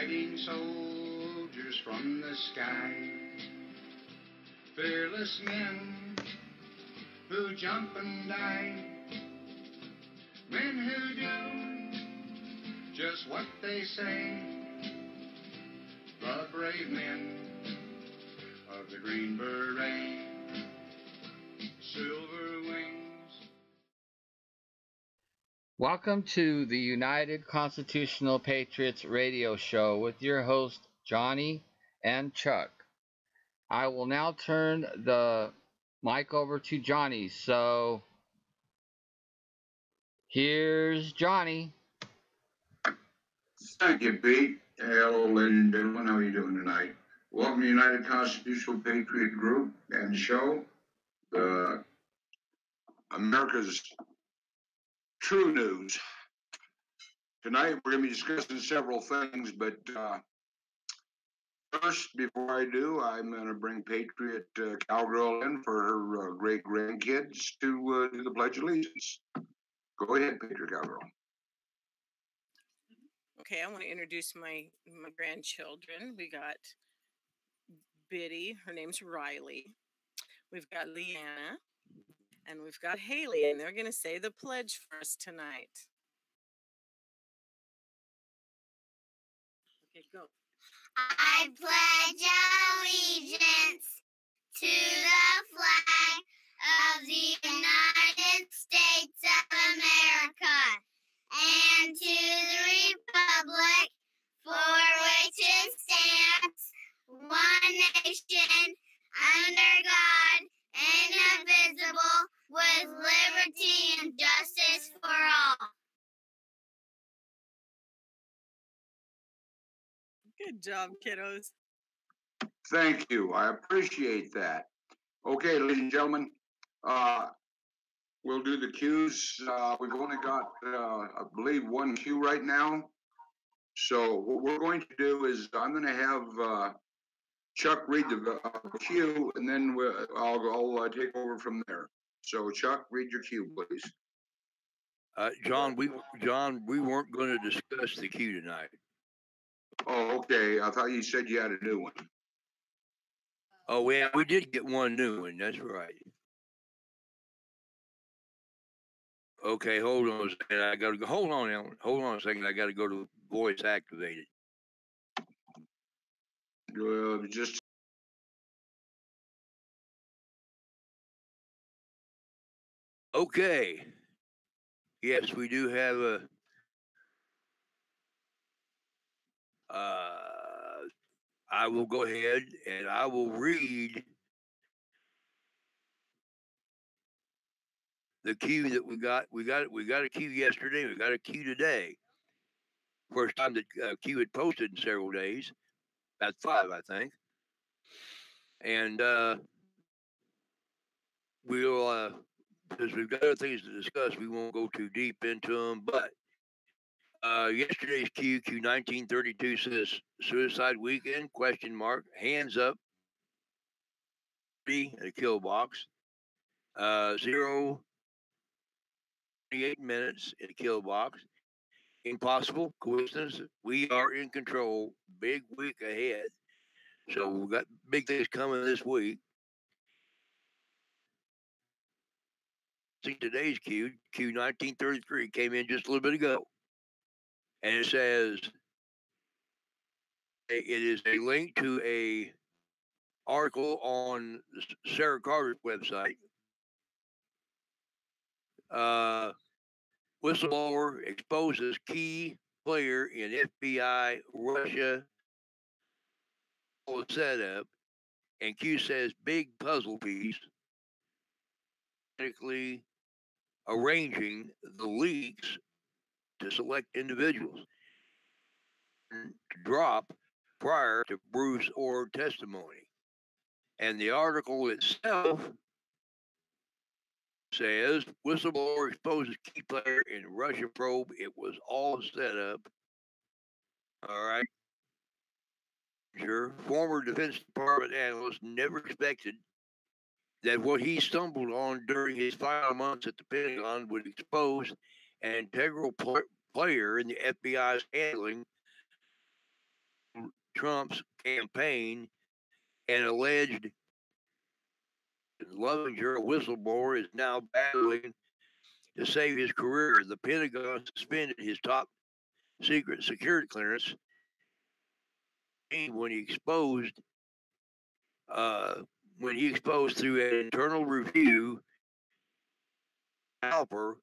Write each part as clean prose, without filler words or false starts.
fighting soldiers from the sky, fearless men who jump and die, men who do just what they say, the brave men of the Green Beret, silver wings. Welcome to the United Constitutional Patriots radio show with your host, Johnny and Chuck. I will now turn the mic over to Johnny. So, here's Johnny. Thank you, Pete. Hello, ladies and gentlemen. How are you doing tonight? Welcome to United Constitutional Patriot Group and show, America's True News. Tonight, we're going to be discussing several things, but first, before I do, I'm going to bring Patriot Cowgirl in for her great-grandkids to do the Pledge of Allegiance. Go ahead, Patriot Cowgirl. Okay, I want to introduce my grandchildren. We got Biddy, her name's Riley. We've got Leanna, and we've got Haley, and they're going to say the pledge for us tonight. Okay, go. I pledge allegiance to the flag of the United States of America and to the republic for which it stands, one nation, under God, indivisible, with liberty and justice for all. Good job, kiddos. Thank you. I appreciate that. Okay, ladies and gentlemen, we'll do the cues. We've only got, I believe, one cue right now. So what we're going to do is I'm going to have Chuck read the cue, and then I'll take over from there. So Chuck, read your cue, please. John, we weren't going to discuss the cue tonight. Oh, okay. I thought you said you had a new one. Oh, yeah, we did get one new one. That's right. Okay, hold on a second. I got to go. Hold on, Ellen. Hold on a second. I got to go to voice activated. Just. Okay. Yes, we do have a. I will go ahead and I will read the cue that we got. We got a cue yesterday. We got a cue today. First time that cue had posted in several days. About 5, I think. And we'll, because we've got other things to discuss, we won't go too deep into them. But yesterday's cue 1932 says suicide weekend, ? Hands up. At a kill box. 0, 28 minutes in a kill box. Impossible coincidence. We are in control. Big week ahead. So we've got big things coming this week. See, today's cue 1933, came in just a little bit ago. And it says, it is a link to a article on Sarah Carter's website. Whistleblower exposes key player in FBI Russia setup, and Q says big puzzle piece, technically arranging the leaks to select individuals to drop prior to Bruce Orr testimony. And the article itself says whistleblower exposes key player in Russia probe. It was all set up. All right. Sure. Former Defense Department analyst never expected that what he stumbled on during his final months at the Pentagon would expose an integral player in the FBI's handling Trump's campaign and alleged Lovinger, a whistleblower, is now battling to save his career. The Pentagon suspended his top secret security clearance when he exposed through an internal review Halper,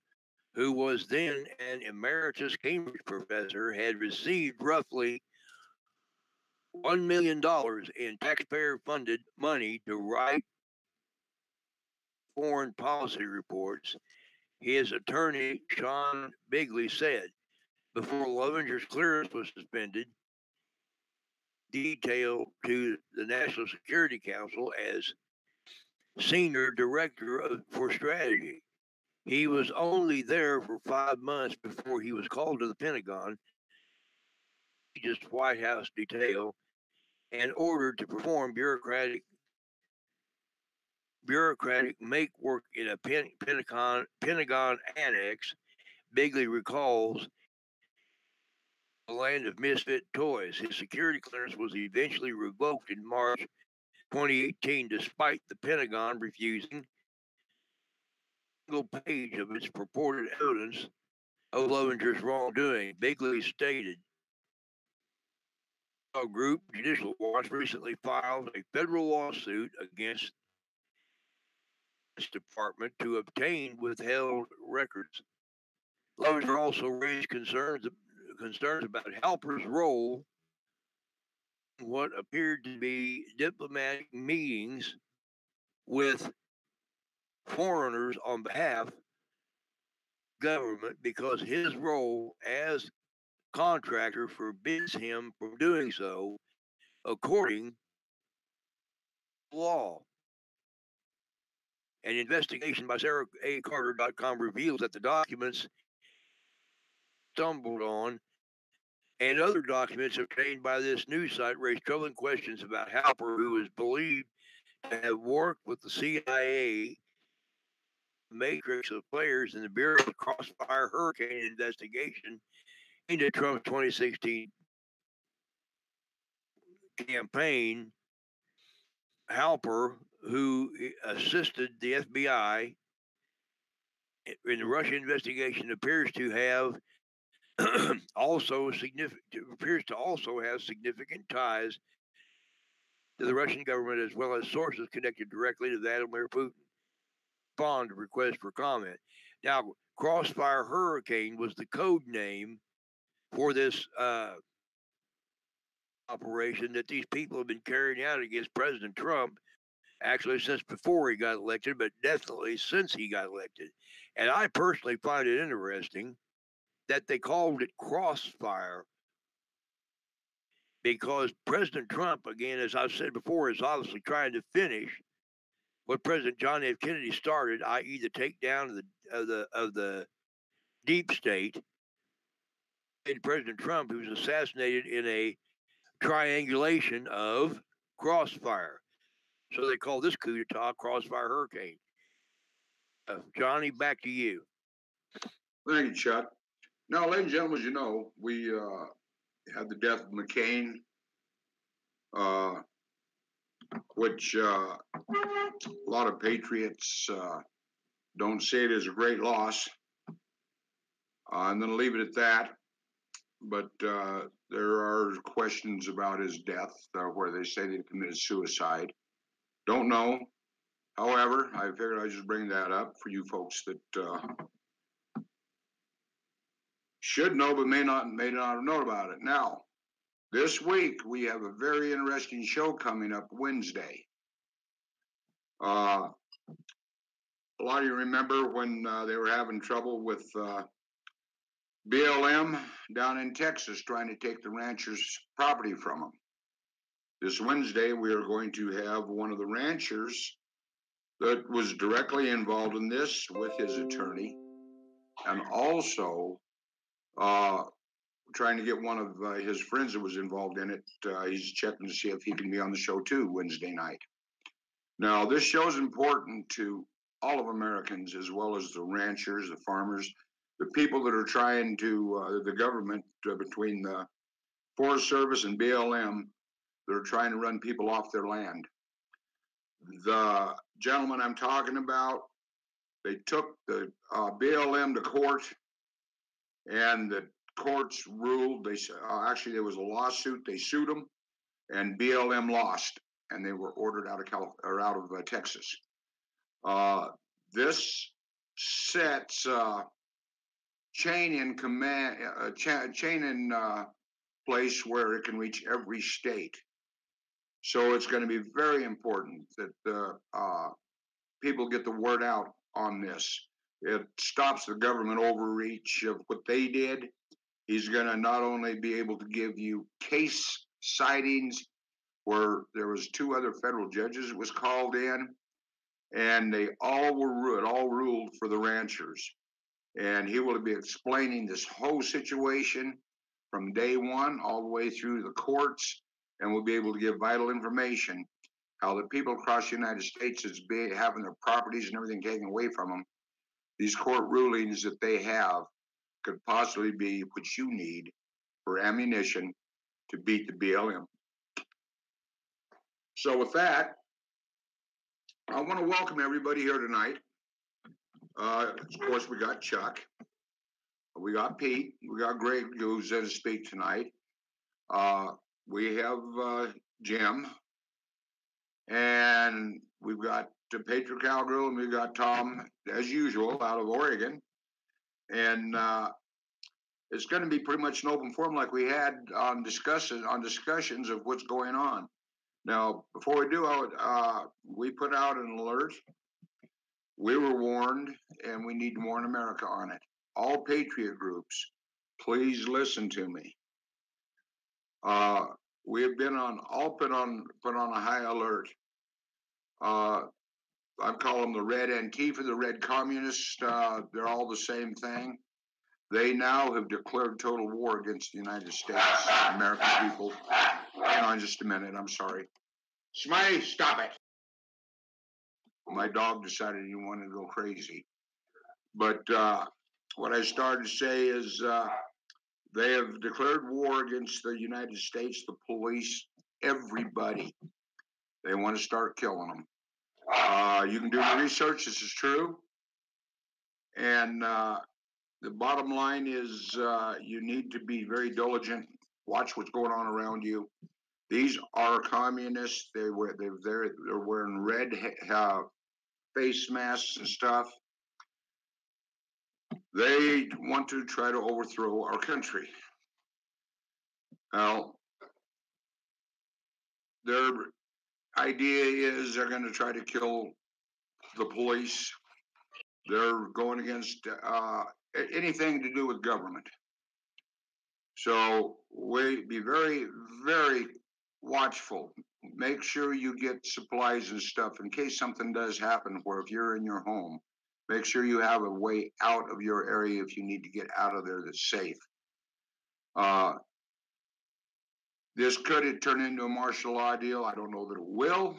who was then an emeritus Cambridge professor, had received roughly $1 million in taxpayer-funded money to write foreign policy reports. His attorney, Sean Bigley, said before Lovinger's clearance was suspended, detailed to the National Security Council as senior director for strategy. He was only there for 5 months before he was called to the Pentagon, just White House detail, and ordered to perform bureaucratic make work in a Pentagon annex. Bigley recalls the land of misfit toys. His security clearance was eventually revoked in March 2018, despite the Pentagon refusing a single page of its purported evidence of Lovinger's wrongdoing. Bigley stated, a group, Judicial Watch, recently filed a federal lawsuit against this department to obtain withheld records. Lovinger also raised concerns about Halper's role in what appeared to be diplomatic meetings with foreigners on behalf of government, because his role as contractor forbids him from doing so according to law. An investigation by SarahACarter.com reveals that the documents stumbled on and other documents obtained by this news site raised troubling questions about Halper, who is believed to have worked with the CIA matrix of players in the Bureau's Crossfire Hurricane investigation into Trump's 2016 campaign. Halper, who assisted the FBI in the Russia investigation, appears to have also have significant ties to the Russian government, as well as sources connected directly to Vladimir Putin. Respond to request for comment. Now, Crossfire Hurricane was the code name for this operation that these people have been carrying out against President Trump, actually since before he got elected, but definitely since he got elected. And I personally find it interesting that they called it Crossfire, because President Trump, again, as I've said before, is obviously trying to finish what President John F. Kennedy started, i.e., the takedown of the deep state. And President Trump, who was assassinated in a triangulation of Crossfire. So they call this coup d'etat Crossfire Hurricane. Johnny, back to you. Thank you, Chuck. Now, ladies and gentlemen, as you know, we had the death of McCain, which a lot of patriots don't see it as a great loss. I'm going to leave it at that. But there are questions about his death where they say they committed suicide. Don't know. However, I figured I'd just bring that up for you folks that should know but may not have known about it. Now, this week we have a very interesting show coming up Wednesday. A lot of you remember when they were having trouble with BLM down in Texas trying to take the ranchers' property from them. This Wednesday, we are going to have one of the ranchers that was directly involved in this with his attorney, and also trying to get one of his friends that was involved in it. He's checking to see if he can be on the show too Wednesday night. Now, this show is important to all of Americans, as well as the ranchers, the farmers, the people that are trying to, the government between the Forest Service and BLM They're trying to run people off their land. The gentleman I'm talking about, they took the BLM to court, and the courts ruled. They actually there was a lawsuit. They sued them, and BLM lost, and they were ordered out of Texas. This sets chain in command, chain in place where it can reach every state. So it's going to be very important that people get the word out on this. It stops the government overreach of what they did. He's going to not only be able to give you case sightings where there was 2 other federal judges that was called in, and they all ruled for the ranchers. And he will be explaining this whole situation from day one all the way through the courts, and will be able to give vital information how the people across the United States is having their properties and everything taken away from them. These court rulings that they have could possibly be what you need for ammunition to beat the BLM. So with that, I want to welcome everybody here tonight. Of course, we got Chuck, we got Pete, we got Greg, who's going to speak tonight. We have Jim, and we've got the Patriot Cowgirl, and we've got Tom, as usual, out of Oregon. And it's going to be pretty much an open forum like we had on discussions of what's going on. Now, before we do, we put out an alert. We were warned, and we need to warn America on it. All Patriot groups, please listen to me. We have been put on a high alert. I call them the Red Antifa, the Red Communists. They're all the same thing. They now have declared total war against the United States, American people. Hang on just a minute, I'm sorry. Smiley, stop it. My dog decided he wanted to go crazy. But what I started to say is they have declared war against the United States, the police, everybody. They want to start killing them. You can do the research, this is true. And the bottom line is you need to be very diligent, watch what's going on around you. These are communists. They're wearing red face masks and stuff. They want to try to overthrow our country. Now, their idea is they're going to try to kill the police. They're going against anything to do with government. So we be very, very watchful. Make sure you get supplies and stuff in case something does happen where if you're in your home, make sure you have a way out of your area if you need to get out of there that's safe. This could turn into a martial law deal. I don't know that it will,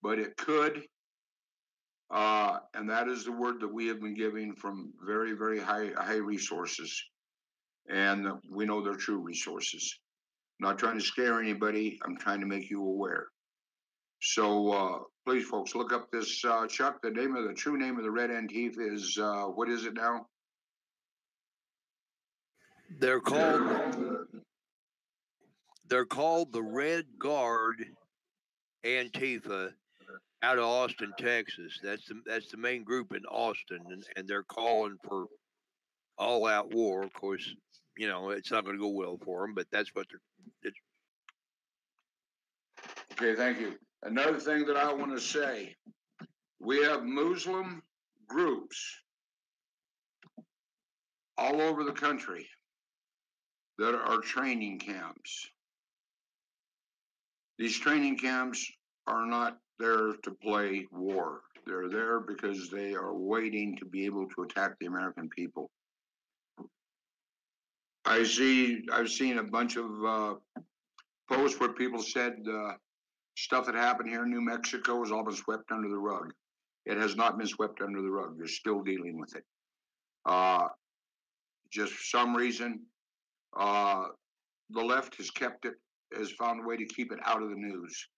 but it could. And that is the word that we have been giving from very, very high resources. And we know they're true resources. I'm not trying to scare anybody. I'm trying to make you aware. So please, folks, look up this, Chuck. The true name of the Red Antifa is, what is it now? They're called the Red Guard Antifa out of Austin, Texas. That's the main group in Austin, and they're calling for all-out war. Of course, you know it's not going to go well for them, but that's what they're. Okay, thank you. Another thing that I want to say, we have Muslim groups all over the country that are training camps. These training camps are not there to play war. They're there because they are waiting to be able to attack the American people. I've seen a bunch of posts where people said stuff that happened here in New Mexico has all been swept under the rug. It has not been swept under the rug. They're still dealing with it. Just for some reason, the left has kept it has found a way to keep it out of the news.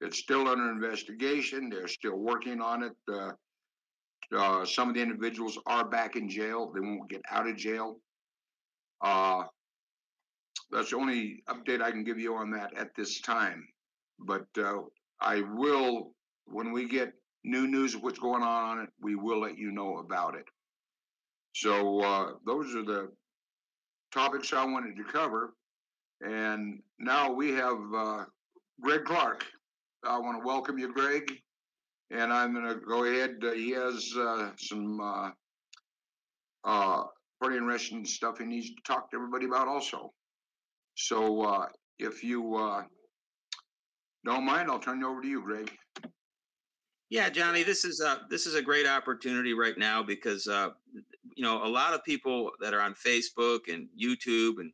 It's still under investigation. They're still working on it. Some of the individuals are back in jail. They won't get out of jail. Uh, that's the only update I can give you on that at this time. But I will, when we get new news of what's going on it, we will let you know about it. So those are the topics I wanted to cover. And now we have Greg Clark. I want to welcome you, Greg. And I'm going to go ahead. He has some pretty interesting stuff he needs to talk to everybody about also. So if you don't mind, I'll turn it over to you, Greg. Yeah, Johnny, this is a great opportunity right now because you know, a lot of people that are on Facebook and YouTube, and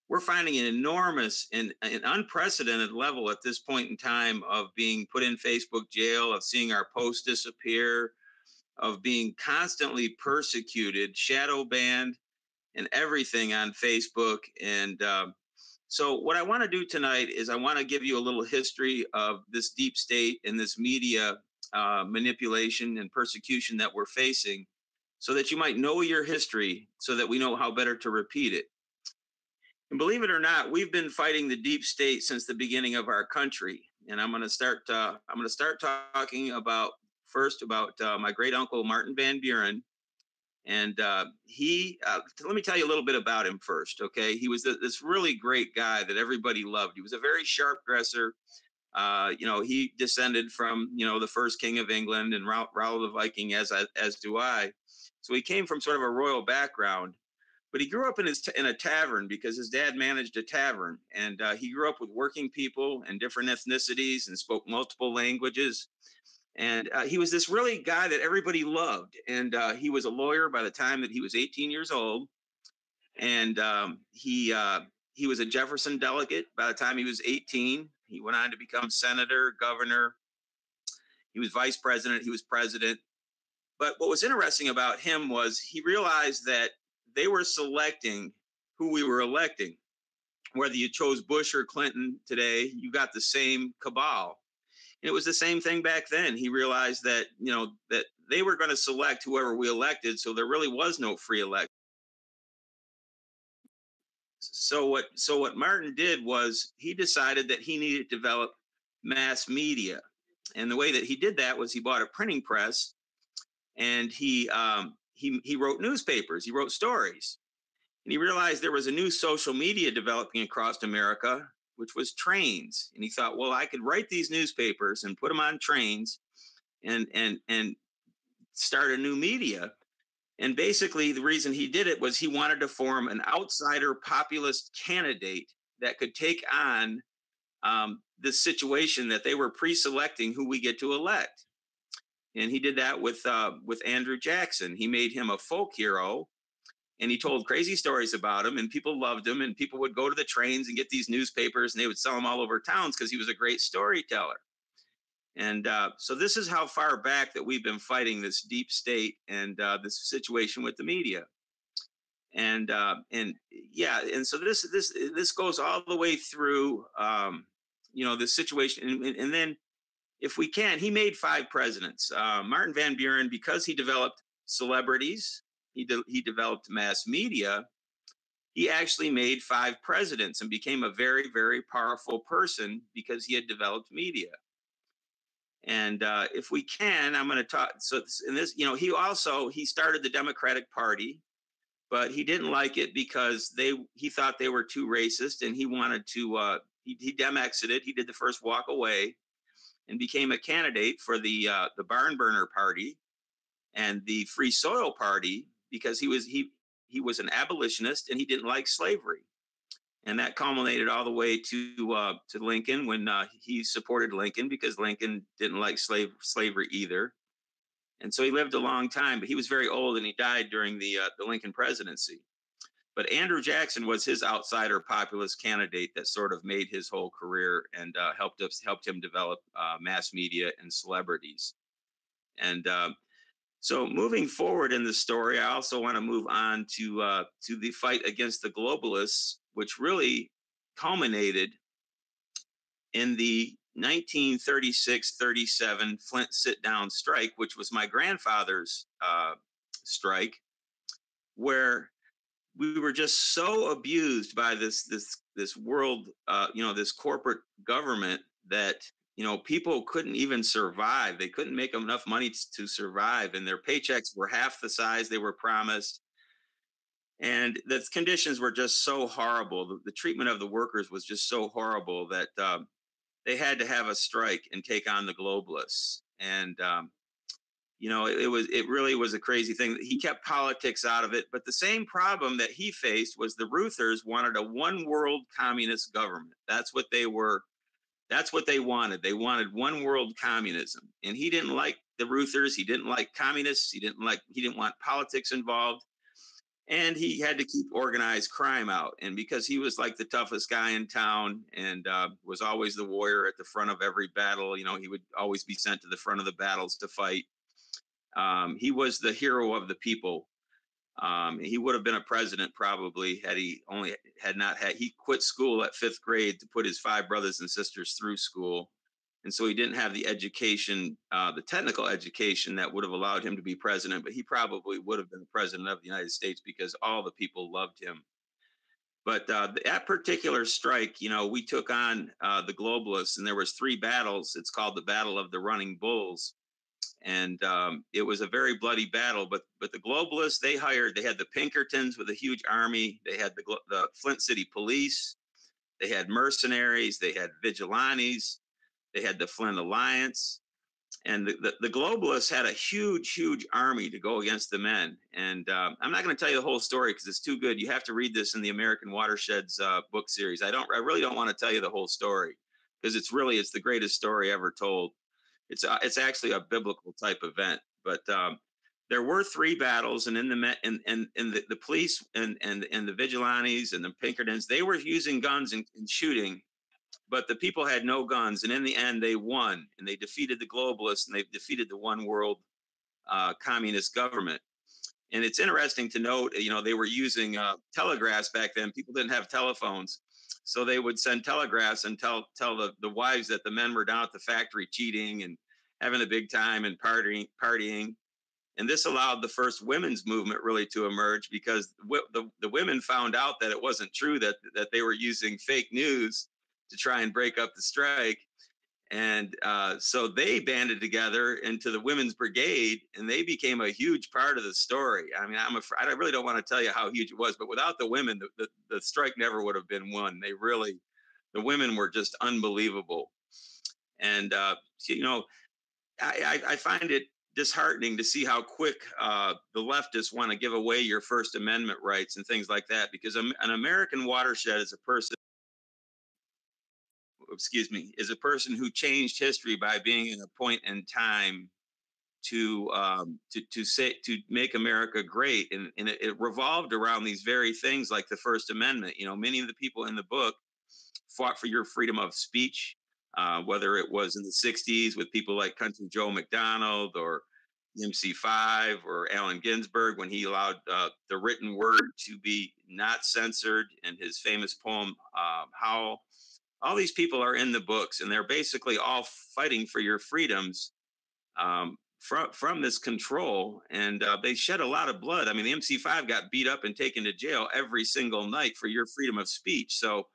we're finding an enormous and an unprecedented level at this point in time of being put in Facebook jail, of seeing our posts disappear, of being constantly persecuted, shadow banned, and everything on Facebook. And so what I want to do tonight is I want to give you a little history of this deep state and this media manipulation and persecution that we're facing, so that you might know your history, so that we know how better to repeat it. And believe it or not, we've been fighting the deep state since the beginning of our country. And I'm going to start talking about my great uncle Martin Van Buren. And he, let me tell you a little bit about him first, okay? He was this really great guy that everybody loved. He was a very sharp dresser. You know, he descended from, you know, the first king of England and Raoul the Viking, as do I. So he came from sort of a royal background, but he grew up in a tavern because his dad managed a tavern, and he grew up with working people and different ethnicities and spoke multiple languages. And he was this really guy that everybody loved. And he was a lawyer by the time that he was 18 years old. And he was a Jefferson delegate by the time he was 18. He went on to become senator, governor. He was vice president. He was president. But what was interesting about him was he realized that they were selecting who we were electing. Whether you chose Bush or Clinton today, you got the same cabal. And it was the same thing back then. He realized that, you know, that they were going to select whoever we elected, so there really was no free election. So what Martin did was he decided that he needed to develop mass media. And the way that he did that was he bought a printing press, and he wrote newspapers, he wrote stories. And he realized there was a new social media developing across America, which was trains. And he thought, well, I could write these newspapers and put them on trains and start a new media. And basically the reason he did it was he wanted to form an outsider populist candidate that could take on this situation that they were pre-selecting who we get to elect. And he did that with Andrew Jackson. He made him a folk hero, and he told crazy stories about him, and people loved him, and people would go to the trains and get these newspapers, and they would sell them all over towns because he was a great storyteller. And so this is how far back that we've been fighting this deep state and this situation with the media. And yeah, and so this goes all the way through, you know, this situation. And then if we can, he made 5 presidents. Martin Van Buren, because he developed celebrities, he developed mass media, he actually made 5 presidents and became a very, very powerful person because he had developed media. And if we can, I'm going to talk. So in this, you know, he started the Democratic Party, but he didn't like it because he thought they were too racist, and he wanted to he dem-exited. He did the first walk away and became a candidate for the Barn Burner Party and the Free Soil Party because he was an abolitionist and he didn't like slavery. And that culminated all the way to Lincoln, when he supported Lincoln because Lincoln didn't like slavery either. And so he lived a long time, but he was very old and he died during the Lincoln presidency. But Andrew Jackson was his outsider populist candidate that sort of made his whole career and helped him develop mass media and celebrities. And so moving forward in the story, I also want to move on to the fight against the globalists, which really culminated in the 1936-37 Flint sit-down strike, which was my grandfather's strike, where we were just so abused by this world, this corporate government that people couldn't even survive. They couldn't make enough money to survive, and their paychecks were half the size they were promised. And the conditions were just so horrible. The treatment of the workers was just so horrible that they had to have a strike and take on the globalists. And it really was a crazy thing. He kept politics out of it, but the same problem that he faced was the Ruthers wanted a one world communist government. That's what they were. That's what they wanted. They wanted one world communism, and he didn't like the Ruthers. He didn't like communists. He didn't want politics involved, and he had to keep organized crime out. And because he was like the toughest guy in town and was always the warrior at the front of every battle, he would always be sent to the front of the battles to fight. He was the hero of the people. He would have been a president probably had he he quit school at 5th grade to put his 5 brothers and sisters through school. And so he didn't have the education, the technical education that would have allowed him to be president, but he probably would have been the president of the United States because all the people loved him. But that particular strike, we took on the globalists, and there was 3 battles. It's called the Battle of the Running Bulls. And it was a very bloody battle, but the globalists, they had the Pinkertons with a huge army. They had the Flint City Police. They had mercenaries. They had vigilantes. They had the Flint Alliance. And the globalists had a huge army to go against the men. And I'm not going to tell you the whole story because it's too good. You have to read this in the American Watersheds book series. I really don't want to tell you the whole story because it's the greatest story ever told. It's actually a biblical type event, but there were 3 battles, and in the police and the vigilantes and the Pinkertons, they were using guns and shooting, but the people had no guns, and in the end they won, and they defeated the globalists, and they defeated the one world communist government. And it's interesting to note, they were using telegraphs back then. People didn't have telephones. So they would send telegraphs and tell the wives that the men were down at the factory cheating and having a big time and partying. And this allowed the first women's movement really to emerge because the women found out that it wasn't true, that they were using fake news to try and break up the strike. And so they banded together into the Women's Brigade, and they became a huge part of the story. I mean, I really don't want to tell you how huge it was, but without the women, the strike never would have been won. The women were just unbelievable. And, I find it disheartening to see how quick the leftists want to give away your First Amendment rights and things like that, because an American watershed is a person who changed history by being in a point in time to make America great, and it revolved around these very things like the First Amendment. Many of the people in the book fought for your freedom of speech, whether it was in the 60s with people like Country Joe McDonald or MC5 or Allen Ginsberg, when he allowed the written word to be not censored in his famous poem, Howl. All these people are in the books, and they're basically all fighting for your freedoms from this control. And they shed a lot of blood. I mean, the MC5 got beat up and taken to jail every single night for your freedom of speech. So,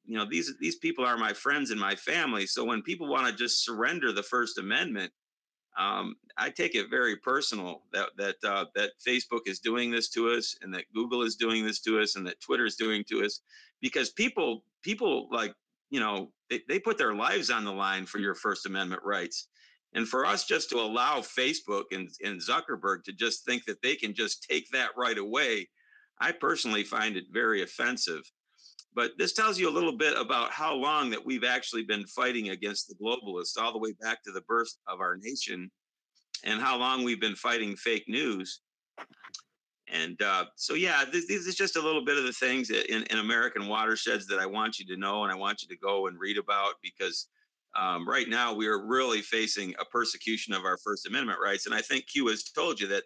these people are my friends and my family. So when people want to just surrender the First Amendment, I take it very personal that Facebook is doing this to us, and that Google is doing this to us, and that Twitter is doing to us, because people like, they put their lives on the line for your First Amendment rights. And for us just to allow Facebook and Zuckerberg to just think that they can just take that right away, I personally find it very offensive. But this tells you a little bit about how long that we've actually been fighting against the globalists, all the way back to the birth of our nation, and how long we've been fighting fake news. And this is just a little bit of the things in American Watersheds that I want you to know, and I want you to go and read about, because right now we are really facing a persecution of our First Amendment rights. And I think Q has told you that,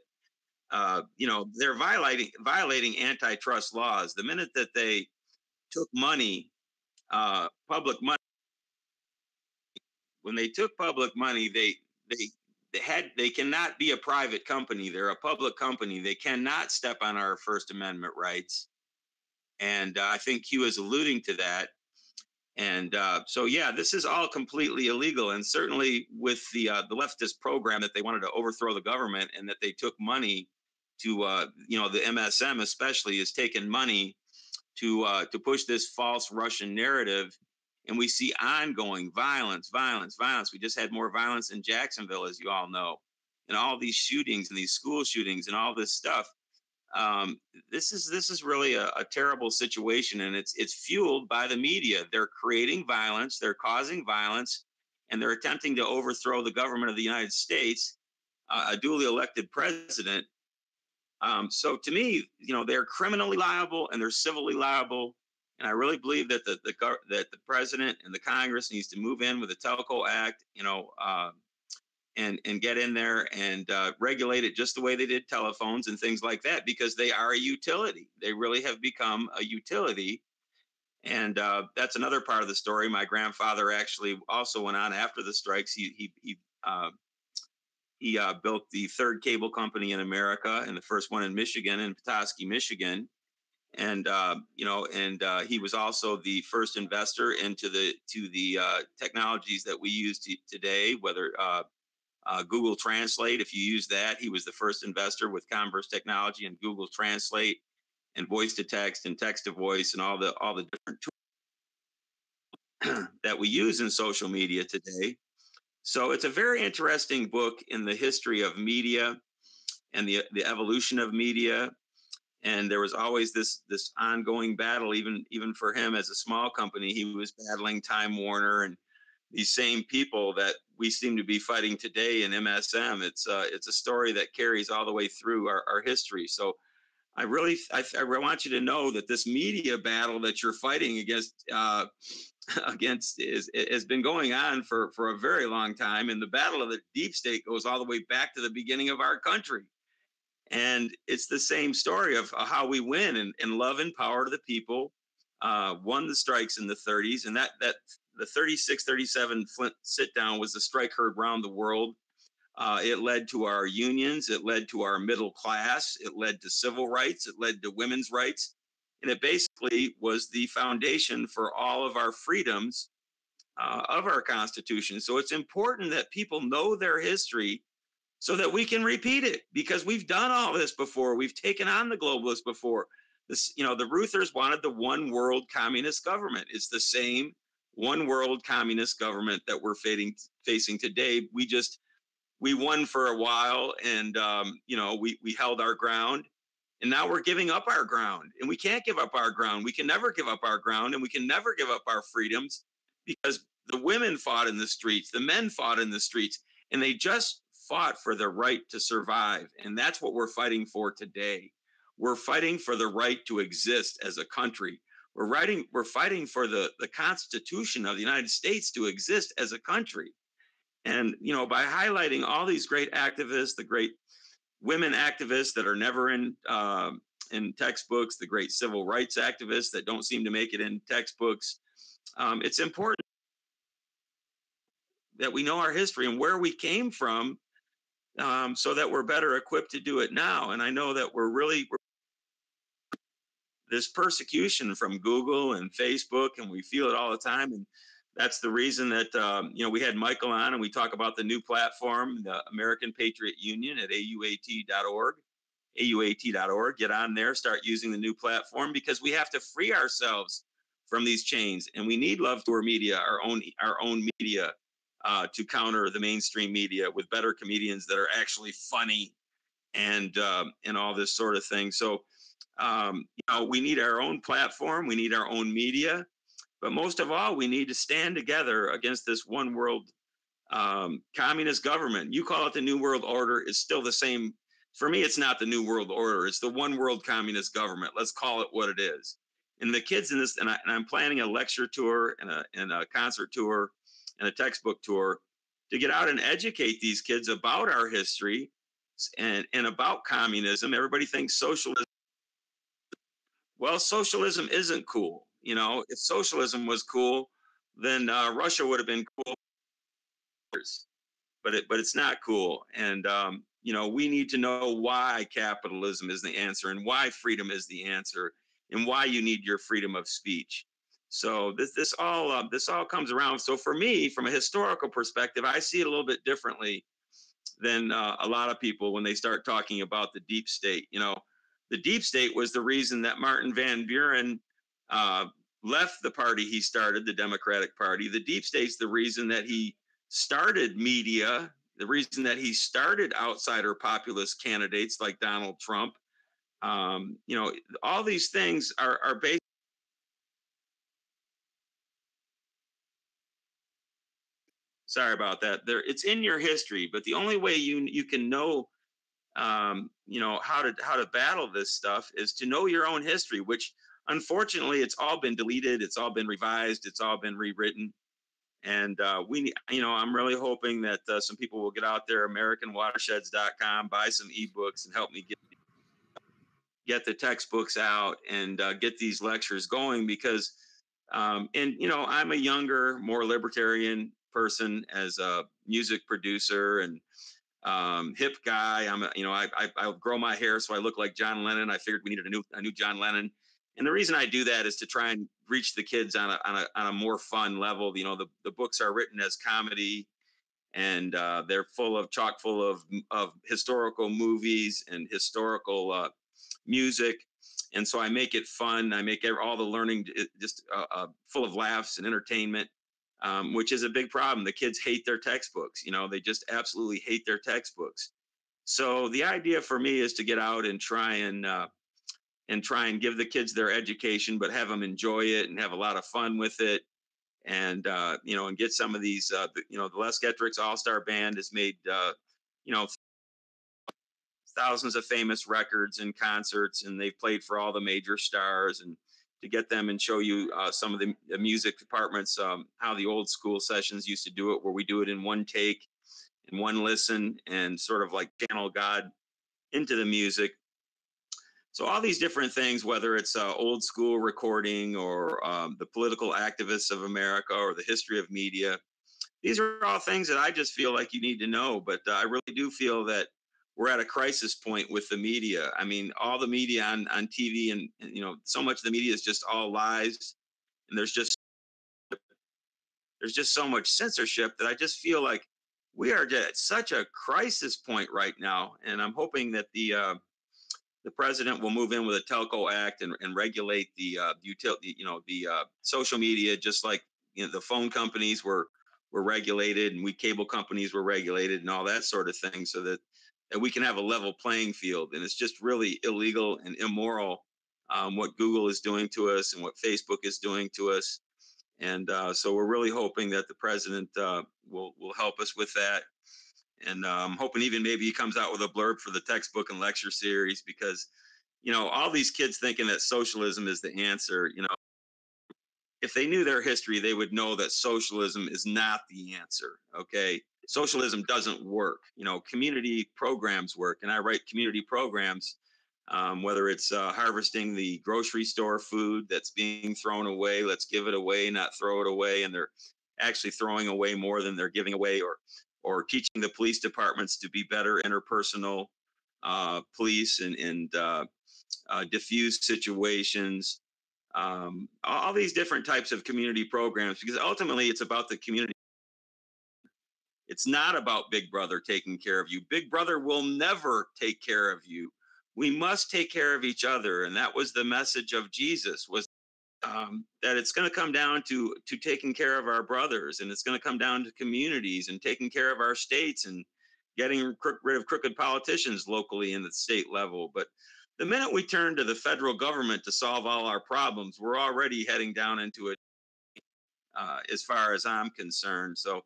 they're violating antitrust laws. The minute that they took money, public money, when they took public money, they cannot be a private company. They're a public company. They cannot step on our First Amendment rights. And I think Q is alluding to that. And so, yeah, this is all completely illegal. And certainly with the leftist program that they wanted to overthrow the government, and that they took money to, the MSM especially has taken money to push this false Russian narrative. And we see ongoing violence. We just had more violence in Jacksonville, as you all know, and all these shootings and these school shootings and all this stuff. This is really a terrible situation, and it's fueled by the media. They're creating violence, they're causing violence, and they're attempting to overthrow the government of the United States, a duly elected president. So to me, they're criminally liable and they're civilly liable. And I really believe that that the president and the Congress needs to move in with the Telco Act, and get in there and regulate it just the way they did telephones and things like that, because they are a utility. They really have become a utility. And that's another part of the story. My grandfather actually also went on after the strikes. He built the third cable company in America, and the first one in Michigan, in Petoskey, Michigan. And he was also the first investor into the technologies that we use today, whether Google Translate. If you use that, he was the first investor with Converse Technology and Google Translate and voice to text and text to voice and all the different tools that we use in social media today. So it's a very interesting book in the history of media and the evolution of media. And there was always this ongoing battle, even for him as a small company. He was battling Time Warner and these same people that we seem to be fighting today in MSM. It's a story that carries all the way through our history. So I want you to know that this media battle that you're fighting against has been going on for a very long time. And the battle of the deep state goes all the way back to the beginning of our country. And it's the same story of how we win, and love and power to the people won the strikes in the 30s. And that the 36, 37 Flint sit down was the strike heard around the world. It led to our unions. It led to our middle class. It led to civil rights. It led to women's rights. And it basically was the foundation for all of our freedoms of our Constitution. So it's important that people know their history so that we can repeat it, because we've done all this before. We've taken on the globalists before. The Ruthers wanted the one world communist government. It's the same one world communist government that we're facing today. We won for a while, and we held our ground, and now we're giving up our ground, and we can't give up our ground. We can never give up our ground, and we can never give up our freedoms, because the women fought in the streets, the men fought in the streets, and they just fought for the right to survive. And that's what we're fighting for today. We're fighting for the right to exist as a country. We're fighting for the Constitution of the United States to exist as a country. And, by highlighting all these great activists, the great women activists that are never in textbooks, the great civil rights activists that don't seem to make it in textbooks, it's important that we know our history and where we came from, so that we're better equipped to do it now. And I know that we're this persecution from Google and Facebook, and we feel it all the time. And that's the reason that, we had Michael on, and we talk about the new platform, the American Patriot Union at AUAT.org. AUAT.org. Get on there, start using the new platform, because we have to free ourselves from these chains, and we need Love Tour Media, our own media, to counter the mainstream media with better comedians that are actually funny, and all this sort of thing. So, we need our own platform. We need our own media. But most of all, we need to stand together against this one world communist government. You call it the New World Order. It's still the same. For me, it's not the New World Order. It's the one world communist government. Let's call it what it is. And the kids in this, and I'm planning a lecture tour and a concert tour and a textbook tour to get out and educate these kids about our history and about communism. Everybody thinks socialism. Well, socialism isn't cool. If socialism was cool, then Russia would have been cool. but it's not cool. And we need to know why capitalism is the answer, and why freedom is the answer, and why you need your freedom of speech. So this all comes around. So for me, from a historical perspective, I see it a little bit differently than a lot of people when they start talking about the deep state. The deep state was the reason that Martin Van Buren left the party he started, the Democratic Party. The deep state's the reason that he started media, the reason that he started outsider populist candidates like Donald Trump. All these things are based. Sorry about that. It's in your history, but the only way you can know, how to battle this stuff is to know your own history, which unfortunately it's all been deleted, it's all been revised, it's all been rewritten. And I'm really hoping that some people will get out there, AmericanWatersheds.com, buy some ebooks and help me get the textbooks out and get these lectures going, because I'm a younger, more libertarian person as a music producer and hip guy. I grow my hair so I look like John Lennon. I figured we needed a new John Lennon. And the reason I do that is to try and reach the kids on a more fun level. The books are written as comedy, and they're chock full of historical movies and historical music. And so I make it fun. I make all the learning just full of laughs and entertainment, which is a big problem. The kids hate their textbooks. They just absolutely hate their textbooks. So the idea for me is to get out and try and give the kids their education, but have them enjoy it and have a lot of fun with it. And, and get some of these, the Les Getricks All-Star Band has made, thousands of famous records and concerts, and they've played for all the major stars. And to get them and show you some of the music departments, how the old school sessions used to do it, where we do it in one take, in one listen, and sort of like channel God into the music. So all these different things, whether it's old school recording or the political activists of America or the history of media, these are all things that I just feel like you need to know. But I really do feel that we're at a crisis point with the media. I mean, all the media on TV and so much of the media is just all lies. And there's just so much censorship that I just feel like we are at such a crisis point right now. And I'm hoping that the president will move in with a telco act and regulate the utility, the social media, just like the phone companies were regulated, and we cable companies were regulated, and all that sort of thing, so that we can have a level playing field. And it's just really illegal and immoral what Google is doing to us and what Facebook is doing to us. And so we're really hoping that the president will help us with that. And I'm hoping even maybe he comes out with a blurb for the textbook and lecture series, because, all these kids thinking that socialism is the answer, if they knew their history, they would know that socialism is not the answer. Okay. Socialism doesn't work. Community programs work. And I write community programs, whether it's harvesting the grocery store food that's being thrown away. Let's give it away, not throw it away. And they're actually throwing away more than they're giving away, or teaching the police departments to be better interpersonal police and diffuse situations. All these different types of community programs, because ultimately it's about the community. It's not about Big Brother taking care of you. Big Brother will never take care of you. We must take care of each other. And that was the message of Jesus, was that it's going to come down to taking care of our brothers, and it's going to come down to communities and taking care of our states and getting rid of crooked politicians locally and at the state level. But the minute we turn to the federal government to solve all our problems, we're already heading down into it, as far as I'm concerned. So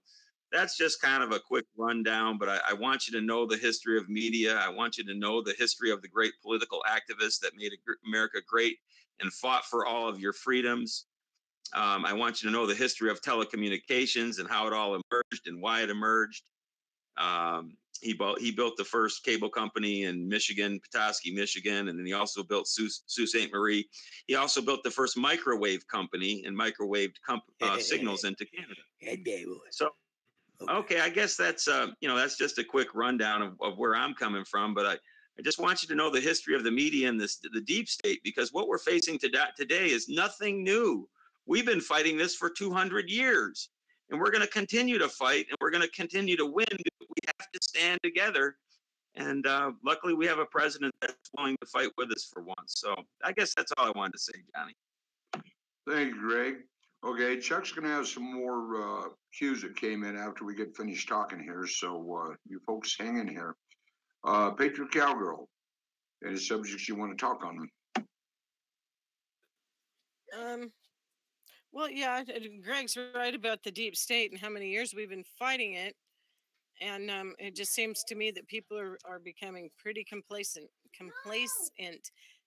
that's just kind of a quick rundown, but I want you to know the history of media. I want you to know the history of the great political activists that made America great and fought for all of your freedoms. I want you to know the history of telecommunications and how it all emerged and why it emerged. He built the first cable company in Michigan, Petoskey, Michigan, and then he also built Sault Ste. Marie. He also built the first microwave company and microwaved signals into Canada. So Okay, I guess that's that's just a quick rundown of where I'm coming from, but I just want you to know the history of the media and the deep state, because what we're facing today is nothing new. We've been fighting this for 200 years, and we're going to continue to fight, and we're going to continue to win. We have to stand together, and luckily we have a president that's willing to fight with us for once. So I guess that's all I wanted to say, Johnny. Thank you, Greg. Okay, Chuck's going to have some more cues that came in after we get finished talking here, so you folks hang in here. Patriot Cowgirl, any subjects you want to talk on? Well, yeah, Greg's right about the deep state and how many years we've been fighting it. And it just seems to me that people are becoming pretty complacent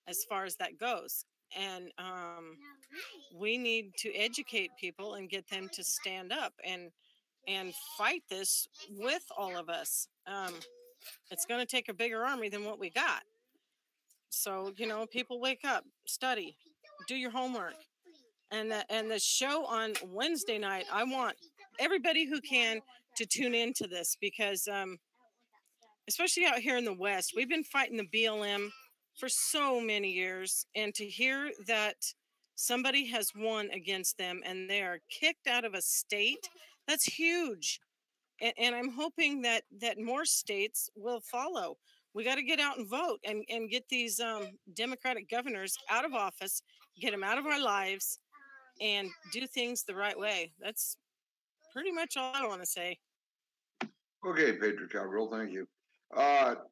as far as that goes. And we need to educate people and get them to stand up and fight this with all of us. It's going to take a bigger army than what we got. So, people wake up, study, do your homework. And the show on Wednesday night, I want everybody who can to tune into this, because especially out here in the West, we've been fighting the BLM for so many years, and to hear that somebody has won against them and they are kicked out of a state, that's huge. And I'm hoping that more states will follow. We got to get out and vote and get these Democratic governors out of office, get them out of our lives, and do things the right way. That's pretty much all I want to say. Okay, Patriot Cowgirl, thank you.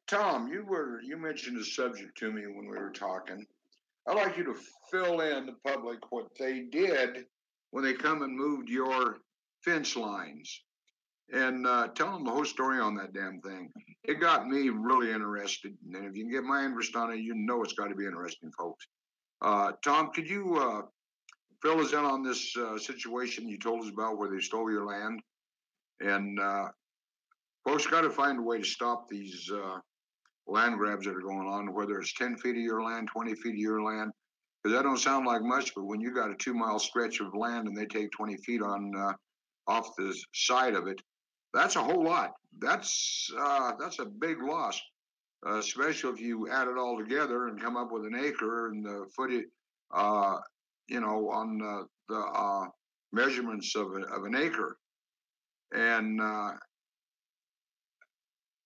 Tom, you mentioned a subject to me when we were talking. I'd like you to fill in the public what they did when they come and moved your fence lines, and tell them the whole story on that damn thing. It got me really interested, and if you can get my interest on it, you know it's got to be interesting, folks. Tom, could you fill us in on this situation you told us about where they stole your land? And folks got to find a way to stop these land grabs that are going on, whether it's 10 feet of your land, 20 feet of your land, because that don't sound like much, but when you got a 2-mile stretch of land and they take 20 feet on off the side of it, that's a whole lot. That's a big loss, especially if you add it all together and come up with an acre and the footage, on the measurements of an acre. And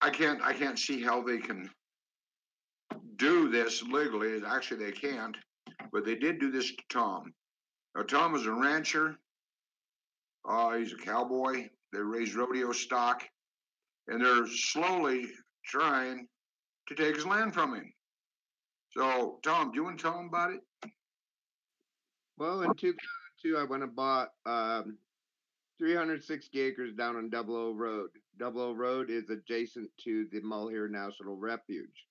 I can't see how they can do this legally. Actually, they can't, but they did do this to Tom. Now, Tom is a rancher. He's a cowboy. They raise rodeo stock, and they're slowly trying to take his land from him. So, Tom, do you want to tell him about it? Well, in 2002, I went and bought 360 acres down on Double O Road. Double O Road is adjacent to the Mulhere National Refuge.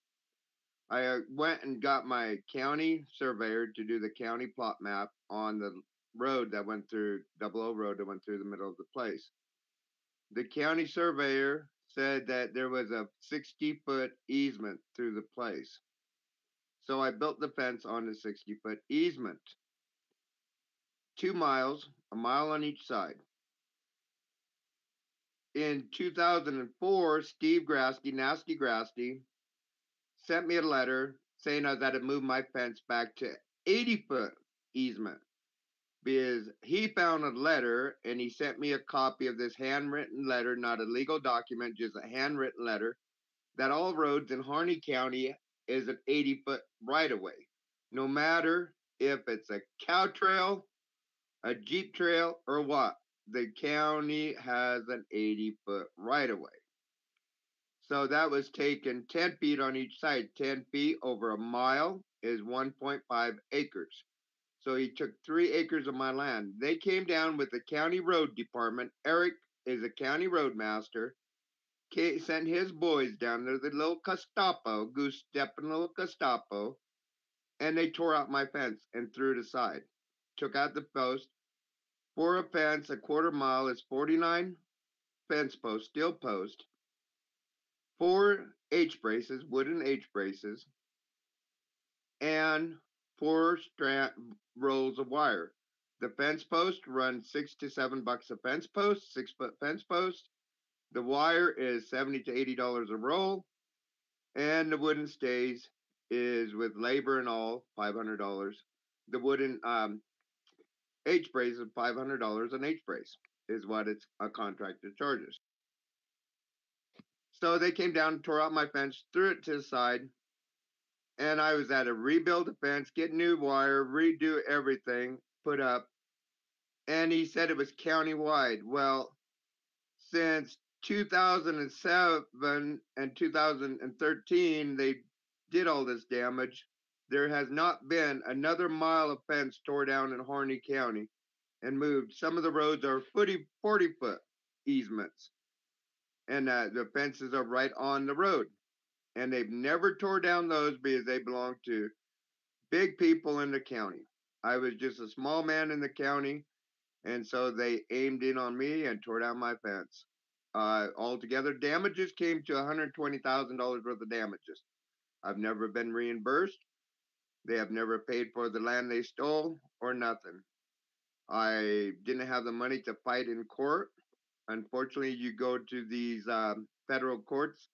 I went and got my county surveyor to do the county plot map on the road that went through Double O Road that went through the middle of the place. The county surveyor said that there was a 60-foot easement through the place. So I built the fence on the 60-foot easement. 2 miles, a mile on each side. In 2004, Steve Grasky, Nasty Grasky, sent me a letter saying I had to move my fence back to 80-foot easement, because he found a letter and he sent me a copy of this handwritten letter, not a legal document, just a handwritten letter, that all roads in Harney County is an 80-foot right-of-way. No matter if it's a cow trail, a Jeep trail, or what, the county has an 80-foot right-of-way. So that was taken 10 feet on each side. 10 feet over a mile is 1.5 acres. So he took 3 acres of my land. They came down with the county road department. Eric is a county roadmaster. Sent his boys down there, the little Gestapo, goose stepping little Gestapo, and they tore out my fence and threw it aside. Took out the post. For a fence, a quarter mile is 49 fence posts, steel post, 4 H braces, wooden H braces, and 4 rolls of wire. The fence post runs $6 to $7 a fence post, 6-foot fence post. The wire is $70 to $80 a roll, and the wooden stays is with labor and all $500. The wooden H brace is $500 an H brace is what it's a contractor charges. So they came down, tore out my fence, threw it to the side, and I was at to rebuild the fence, get new wire, redo everything, put up. And he said it was countywide. Well, since 2007 and 2013, they did all this damage. There has not been another mile of fence tore down in Harney County and moved. Some of the roads are 40-foot easements, and the fences are right on the road. And they've never tore down those because they belong to big people in the county. I was just a small man in the county, and so they aimed in on me and tore down my fence. Altogether, damages came to $120,000 worth of damages. I've never been reimbursed. They have never paid for the land they stole or nothing. I didn't have the money to fight in court. Unfortunately, you go to these federal courts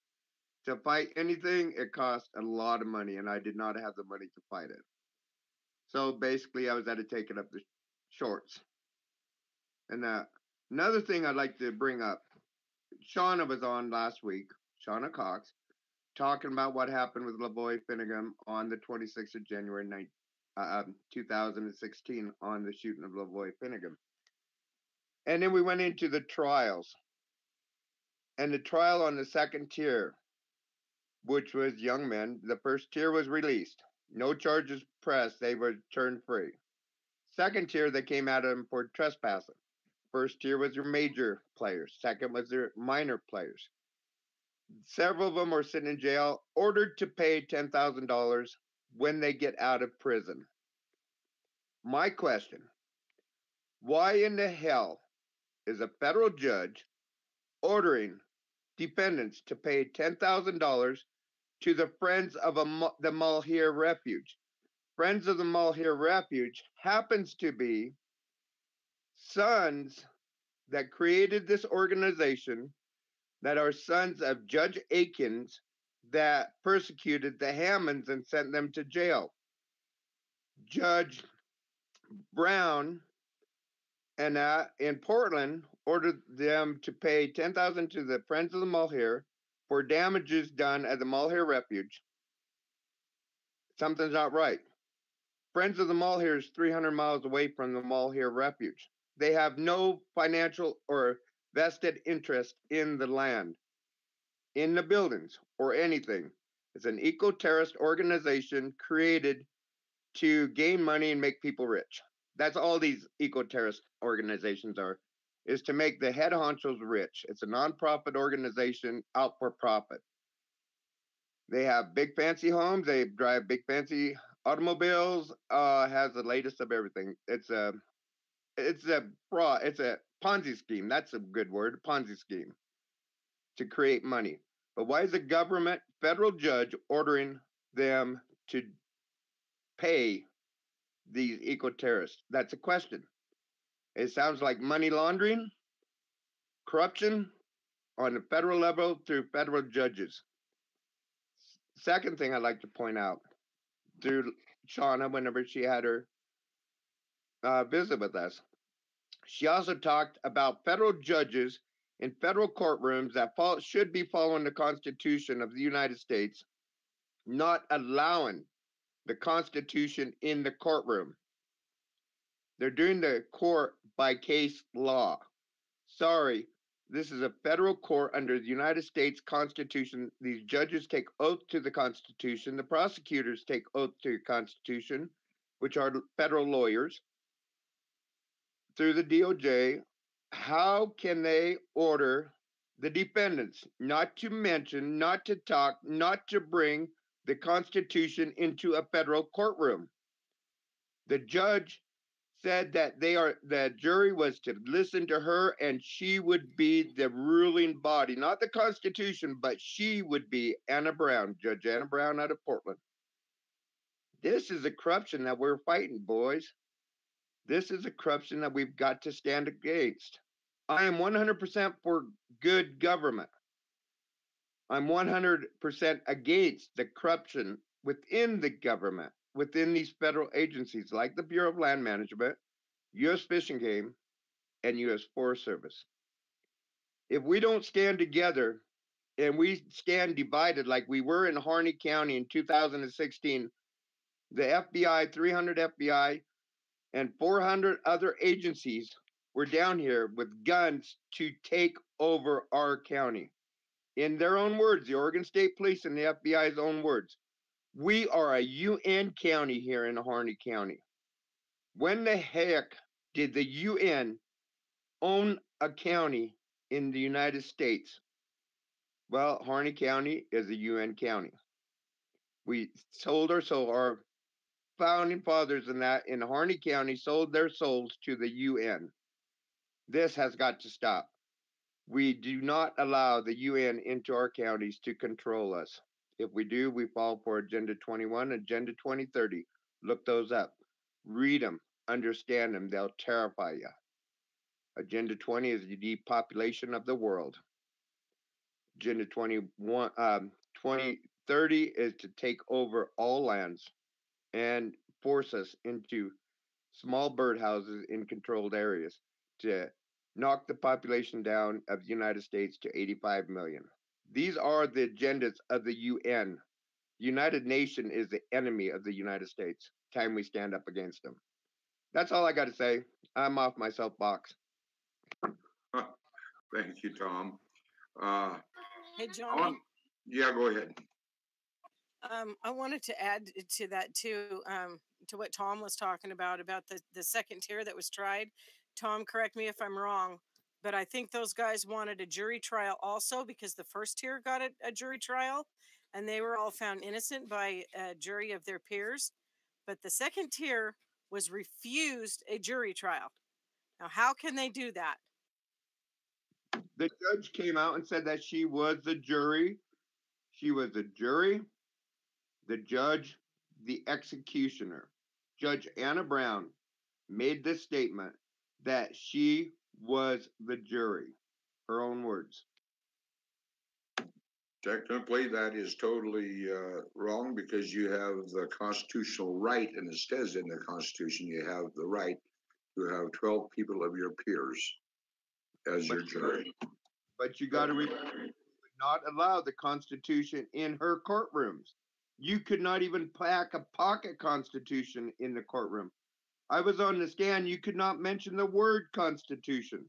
to fight anything, it costs a lot of money, and I did not have the money to fight it. So basically, I was at to take it up the shorts. And another thing I'd like to bring up, Shauna was on last week, Shauna Cox, talking about what happened with Lavoy Finnegan on the 26th of January 2016 on the shooting of Lavoy Finnegan. And then we went into the trials. And the trial on the second tier, which was young men, the first tier was released. No charges pressed, they were turned free. Second tier, they came at them for trespassing. First tier was your major players. Second was their minor players. Several of them were sitting in jail, ordered to pay $10,000 when they get out of prison. My question, why in the hell is a federal judge ordering defendants to pay $10,000 to the Friends of the Malheur Refuge? Friends of the Malheur Refuge happens to be sons that created this organization that are sons of Judge Akins that persecuted the Hammonds and sent them to jail. Judge Brown and in Portland ordered them to pay $10,000 to the Friends of the Malheur for damages done at the Malheur Refuge. Something's not right. Friends of the Malheur is 300 miles away from the Malheur Refuge. They have no financial or vested interest in the land, in the buildings, or anything. It's an eco-terrorist organization created to gain money and make people rich. That's all these eco-terrorist organizations are, is to make the head honchos rich. It's a non-profit organization out for profit. They have big fancy homes. They drive big fancy automobiles. Has the latest of everything. It's a Ponzi scheme. That's a good word, Ponzi scheme, to create money. But why is the government, federal judge ordering them to pay these eco-terrorists? That's a question. It sounds like money laundering, corruption on the federal level through federal judges. Second thing I'd like to point out, through Shauna, whenever she had her visit with us, she also talked about federal judges in federal courtrooms that should be following the Constitution of the United States, not allowing the Constitution in the courtroom. They're doing the court by case law. Sorry, this is a federal court under the United States Constitution. These judges take oath to the Constitution. The prosecutors take oath to the Constitution, which are federal lawyers through the DOJ. How can they order the defendants not to mention, not to talk, not to bring the Constitution into a federal courtroom? The judge said that the jury was to listen to her and she would be the ruling body, not the Constitution, but she would be Anna Brown, Judge Anna Brown out of Portland. This is a corruption that we're fighting, boys. This is a corruption that we've got to stand against. I am 100% for good government. I'm 100% against the corruption within the government, within these federal agencies like the Bureau of Land Management, U.S. Fish and Game, and U.S. Forest Service. If we don't stand together and we stand divided like we were in Harney County in 2016, the FBI, 300 FBI, and 400 other agencies were down here with guns to take over our county. In their own words, the Oregon State Police and the FBI's own words, we are a UN county here in Harney County. When the heck did the UN own a county in the United States? Well, Harney County is a UN county. We sold our soul, our founding fathers in that in Harney County sold their souls to the UN. This has got to stop. We do not allow the UN into our counties to control us. If we do, we fall for Agenda 21, Agenda 2030. Look those up. Read them. Understand them. They'll terrify you. Agenda 20 is the depopulation of the world. Agenda 2030 is to take over all lands and force us into small birdhouses in controlled areas to knock the population down of the United States to 85 million. These are the agendas of the UN. The United Nations is the enemy of the United States. Time we stand up against them. That's all I got to say. I'm off my soapbox. Thank you, Tom. Hey, Johnny. Yeah, go ahead. I wanted to add to that too, to what Tom was talking about the second tier that was tried. Tom, correct me if I'm wrong, but I think those guys wanted a jury trial also because the first tier got a jury trial and they were all found innocent by a jury of their peers. But the second tier was refused a jury trial. Now, how can they do that? The judge came out and said that she was the jury. She was the jury, the judge, the executioner. Judge Anna Brown made this statement that she was the jury. Her own words. Technically, that is totally wrong because you have the constitutional right, and it says in the Constitution you have the right to have 12 people of your peers as your jury. But you got to remember, you would not allow the Constitution in her courtrooms. You could not even pack a pocket Constitution in the courtroom. I was on the stand. You could not mention the word Constitution,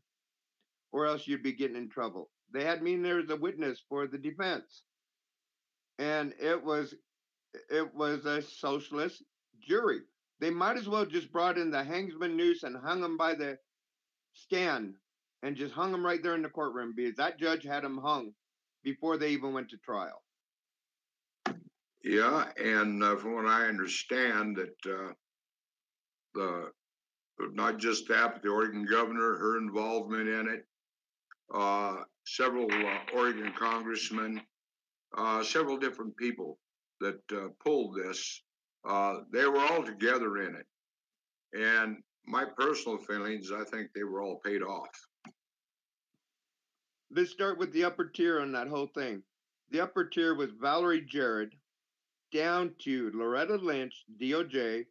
or else you'd be getting in trouble. They had me there as a witness for the defense, and it was a socialist jury. They might as well just brought in the hangsman noose and hung him by the stand and just hung him right there in the courtroom because that judge had him hung before they even went to trial. Yeah, and from what I understand, that not just that, but the Oregon governor, her involvement in it, several Oregon congressmen, several different people that pulled this, they were all together in it. And my personal feelings, I think they were all paid off. Let's start with the upper tier on that whole thing. The upper tier was Valerie Jarrett, down to Loretta Lynch, DOJ,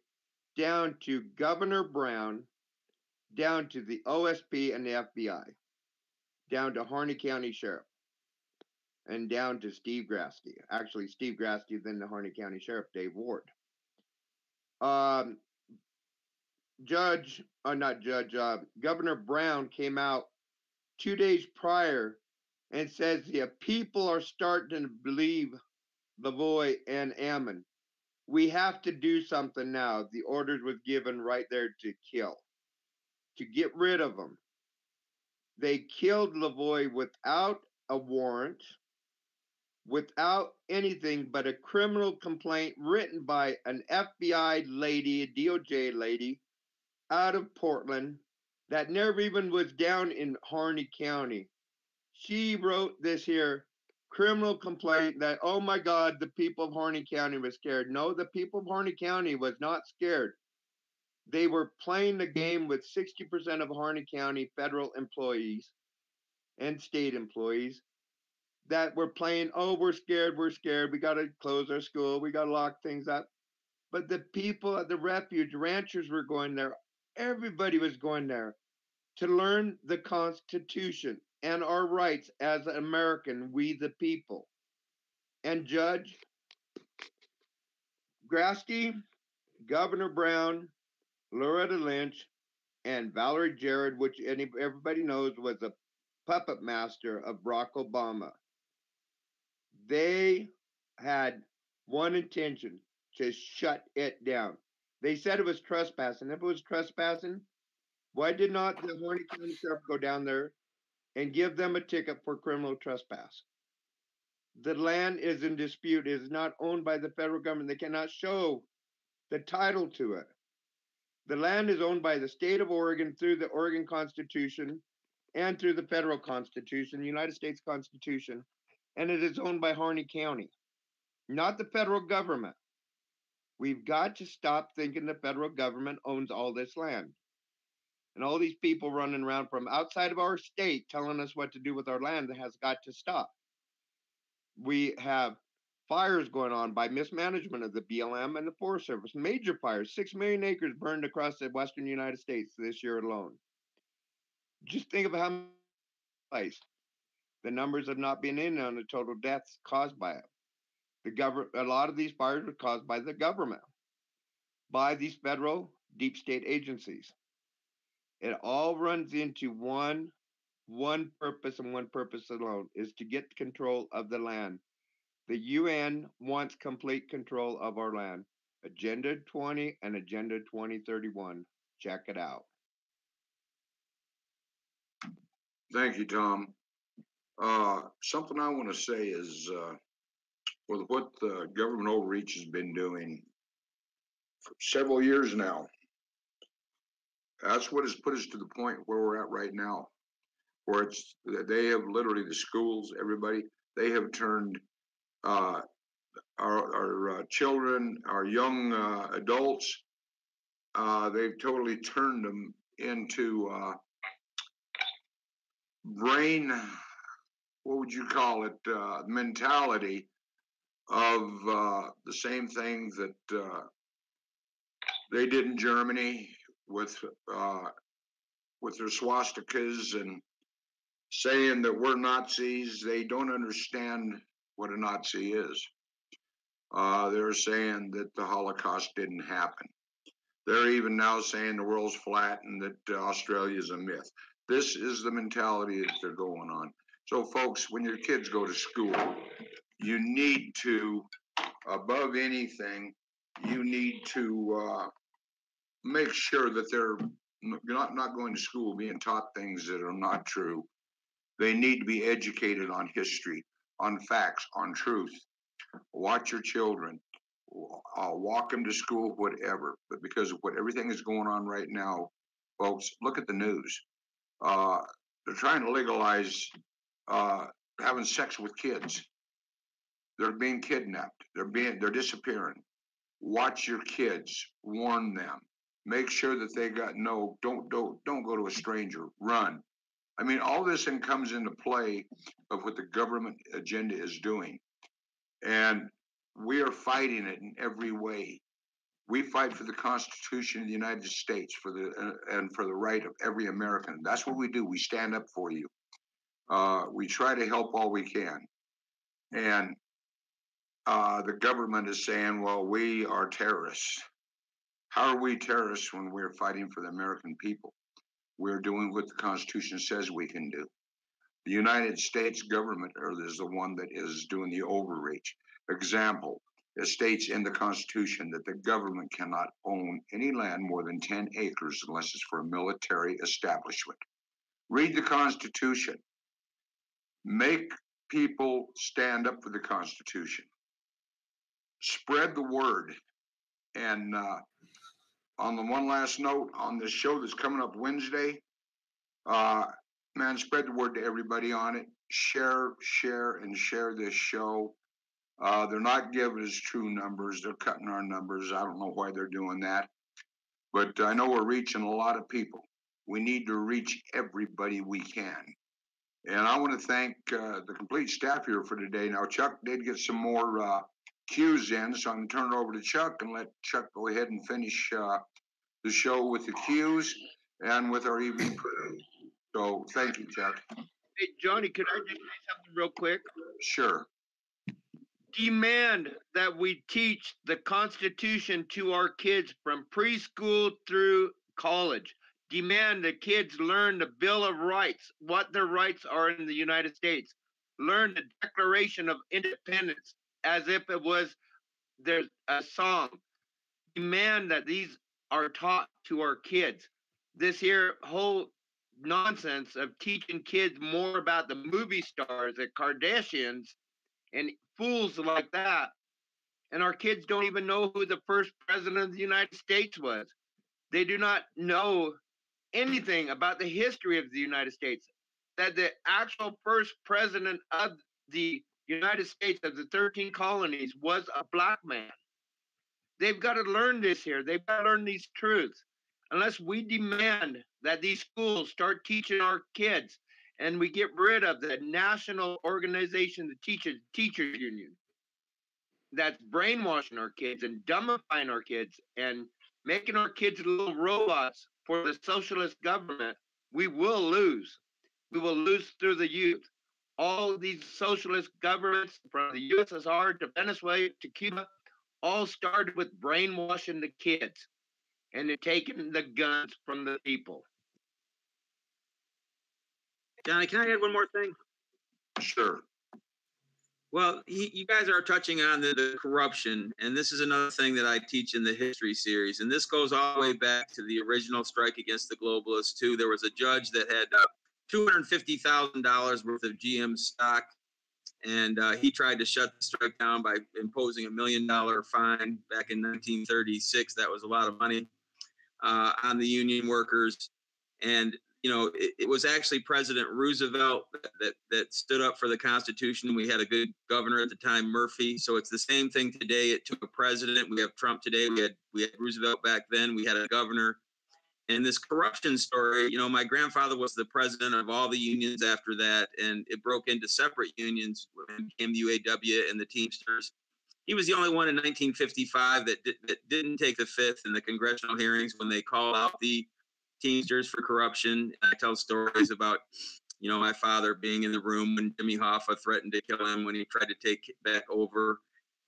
down to Governor Brown, down to the OSP and the FBI, down to Harney County Sheriff, and down to Steve Grasky. Actually, Steve Grasky, then the Harney County Sheriff, Dave Ward. Governor Brown came out 2 days prior and says the people are starting to believe Lavoie and Ammon. We have to do something now. The orders was given right there to kill, to get rid of them. They killed Lavoie without a warrant, without anything but a criminal complaint written by an FBI lady, a DOJ lady, out of Portland that never even was down in Harney County. She wrote this here criminal complaint that, oh my God, the people of Harney County was scared. No, the people of Harney County was not scared. They were playing the game with 60% of Harney County federal employees and state employees that were playing, oh, we're scared, we got to close our school, we got to lock things up. But the people at the refuge, ranchers were going there. Everybody was going there to learn the Constitution and our rights as American, we the people. And Judge Grasky, Governor Brown, Loretta Lynch, and Valerie Jarrett, which everybody knows was a puppet master of Barack Obama, they had one intention: to shut it down. They said it was trespassing. If it was trespassing, why did not the Horny County Sheriff go down there and give them a ticket for criminal trespass? The land is in dispute. It is not owned by the federal government. They cannot show the title to it. The land is owned by the state of Oregon through the Oregon Constitution and through the federal Constitution, the United States Constitution, and it is owned by Harney County, not the federal government. We've got to stop thinking the federal government owns all this land. And all these people running around from outside of our state telling us what to do with our land has got to stop. We have fires going on by mismanagement of the BLM and the Forest Service. Major fires, 6 million acres burned across the western United States this year alone. Just think of how many places. The numbers have not been in on the total deaths caused by it. A lot of these fires were caused by the government, by these federal deep state agencies. It all runs into one purpose and one purpose alone, is to get control of the land. The UN wants complete control of our land. Agenda 20 and Agenda 2031. Check it out. Thank you, Tom. Something I want to say is with what the government overreach has been doing for several years now, that's what has put us to the point where we're at right now, where it's they have literally, the schools, everybody, they have turned our children, our young adults, they've totally turned them into brain, what would you call it, mentality of the same thing that they did in Germany with their swastikas and saying that we're Nazis. They don't understand what a Nazi is. They're saying that the Holocaust didn't happen. They're even now saying the world's flat and that Australia is a myth. This is the mentality that they're going on. So, folks, when your kids go to school, you need to, above anything, you need to make sure that they're not going to school being taught things that are not true. They need to be educated on history, on facts, on truth. Watch your children. Walk them to school, whatever. But because of what everything is going on right now, folks, look at the news. They're trying to legalize having sex with kids. They're being kidnapped. They're disappearing. Watch your kids. Warn them. Make sure that they got don't go to a stranger. Run. I mean, all this thing comes into play of what the government agenda is doing. And we are fighting it in every way. We fight for the Constitution of the United States, and for the right of every American. That's what we do. We stand up for you. We try to help all we can. And the government is saying, well, we are terrorists. How are we terrorists when we're fighting for the American people? We're doing what the Constitution says we can do. The United States government is the one that is doing the overreach. Example, it states in the Constitution that the government cannot own any land more than 10 acres unless it's for a military establishment. Read the Constitution. Make people stand up for the Constitution. Spread the word. And on the one last note, on this show that's coming up Wednesday, man, spread the word to everybody on it. Share this show. They're not giving us true numbers. They're cutting our numbers. I don't know why they're doing that. But I know we're reaching a lot of people. We need to reach everybody we can. And I want to thank the complete staff here for today. Now, Chuck did get some more cues in, so I'm going to turn it over to Chuck and let Chuck go ahead and finish the show with the cues and with our evening prayer. So thank you, Chuck. Hey, Johnny, could I just say something real quick? Sure. Demand that we teach the Constitution to our kids from preschool through college. Demand that kids learn the Bill of Rights, what their rights are in the United States. Learn the Declaration of Independence as if it was there's a song. Demand that these are taught to our kids. This here whole nonsense of teaching kids more about the movie stars, the Kardashians, and fools like that. And our kids don't even know who the first president of the United States was. They do not know anything about the history of the United States. That the actual first president of the United States of the 13 colonies was a black man. They've got to learn this here. They've got to learn these truths. Unless we demand that these schools start teaching our kids and we get rid of the national organization, the teachers union, that's brainwashing our kids and dumbifying our kids and making our kids little robots for the socialist government, we will lose. We will lose through the youth. All these socialist governments, from the USSR to Venezuela to Cuba, all started with brainwashing the kids and they're taking the guns from the people. Johnny, can I add one more thing? Sure. Well, you guys are touching on the corruption, and this is another thing that I teach in the history series, and this goes all the way back to the original strike against the globalists, too. There was a judge that had $250,000 worth of GM stock, and he tried to shut the strike down by imposing $1 million fine back in 1936. That was a lot of money on the union workers. And you know, it was actually President Roosevelt that stood up for the Constitution. We had a good governor at the time, Murphy. So it's the same thing today. It took a president. We have Trump today. We had Roosevelt back then. We had a governor. And this corruption story, you know, my grandfather was the president of all the unions after that, and it broke into separate unions when it became the UAW and the Teamsters. He was the only one in 1955 that didn't take the fifth in the congressional hearings when they called out the Teamsters for corruption. I tell stories about, you know, my father being in the room when Jimmy Hoffa threatened to kill him when he tried to take back over.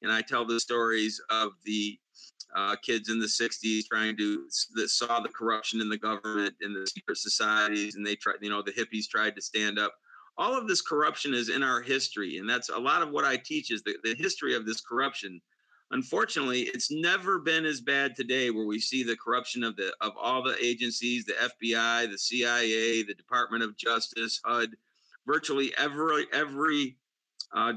And I tell the stories of the kids in the 60s that saw the corruption in the government and the secret societies, and they tried, you know, the hippies tried to stand up. All of this corruption is in our history, and that's a lot of what I teach is the history of this corruption. Unfortunately, it's never been as bad today, where we see the corruption of all the agencies, the FBI, the CIA, the Department of Justice, HUD, virtually every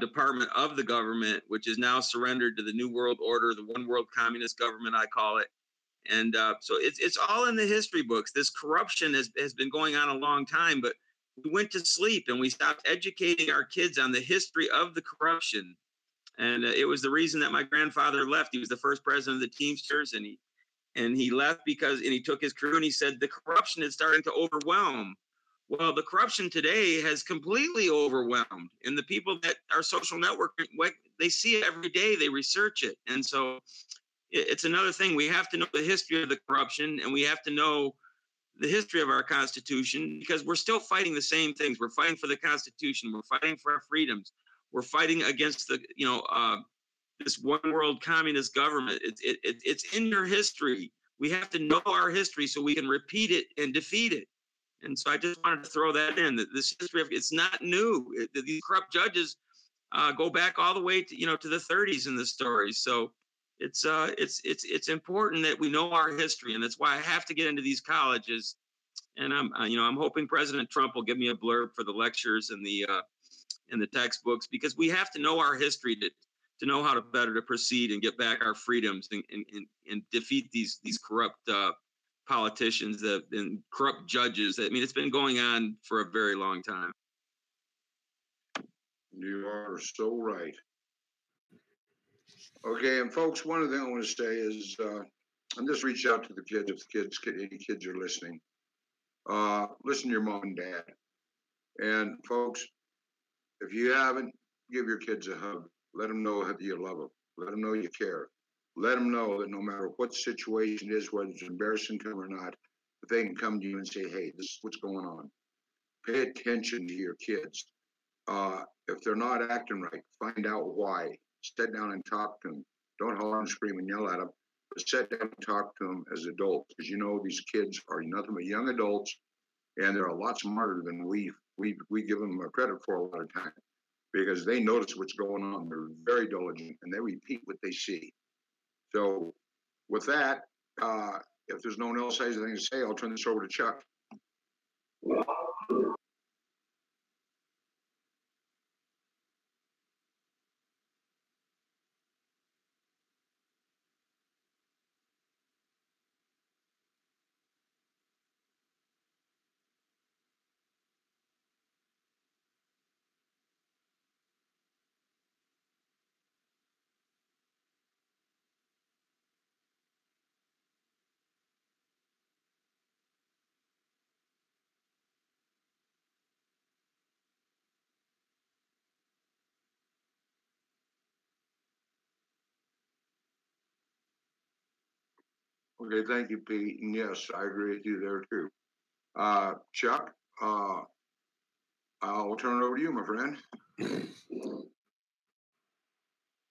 department of the government, which is now surrendered to the New World Order, the one world communist government, I call it. And so it's all in the history books. This corruption has been going on a long time, but we went to sleep and we stopped educating our kids on the history of the corruption. And it was the reason that my grandfather left. He was the first president of the Teamsters, and he left because he took his crew and he said the corruption is starting to overwhelm. Well, the corruption today has completely overwhelmed, and the people that are social networking, they see it every day, they research it. And so it's another thing. We have to know the history of the corruption, and we have to know the history of our Constitution, because we're still fighting the same things. We're fighting for the Constitution. We're fighting for our freedoms. We're fighting against this one world communist government. It's in your history. We have to know our history so we can repeat it and defeat it. And so I just wanted to throw that in. That this history it's not new. These corrupt judges go back all the way to the 30s in the story. So it's important that we know our history, and that's why I have to get into these colleges. And I'm hoping President Trump will give me a blurb for the lectures and the textbooks, because we have to know our history to know how to better to proceed and get back our freedoms and defeat these corrupt politicians and corrupt judges. I mean, it's been going on for a very long time. You are so right. Okay, and folks, one other thing I want to say is, and just reach out to the kids, if any kids are listening. Listen to your mom and dad. And folks, if you haven't, give your kids a hug. Let them know that you love them. Let them know you care. Let them know that no matter what the situation is, whether it's embarrassing to them or not, that they can come to you and say, hey, this is what's going on. Pay attention to your kids. If they're not acting right, find out why. Sit down and talk to them. Don't holler and scream and yell at them, but sit down and talk to them as adults. Because you know these kids are nothing but young adults, and they're a lot smarter than we give them credit for a lot of time, because they notice what's going on. They're very diligent and they repeat what they see. So with that, if there's no one else has anything to say, I'll turn this over to Chuck. Okay, thank you, Pete. And yes, I agree with you there too. Chuck, I'll turn it over to you, my friend.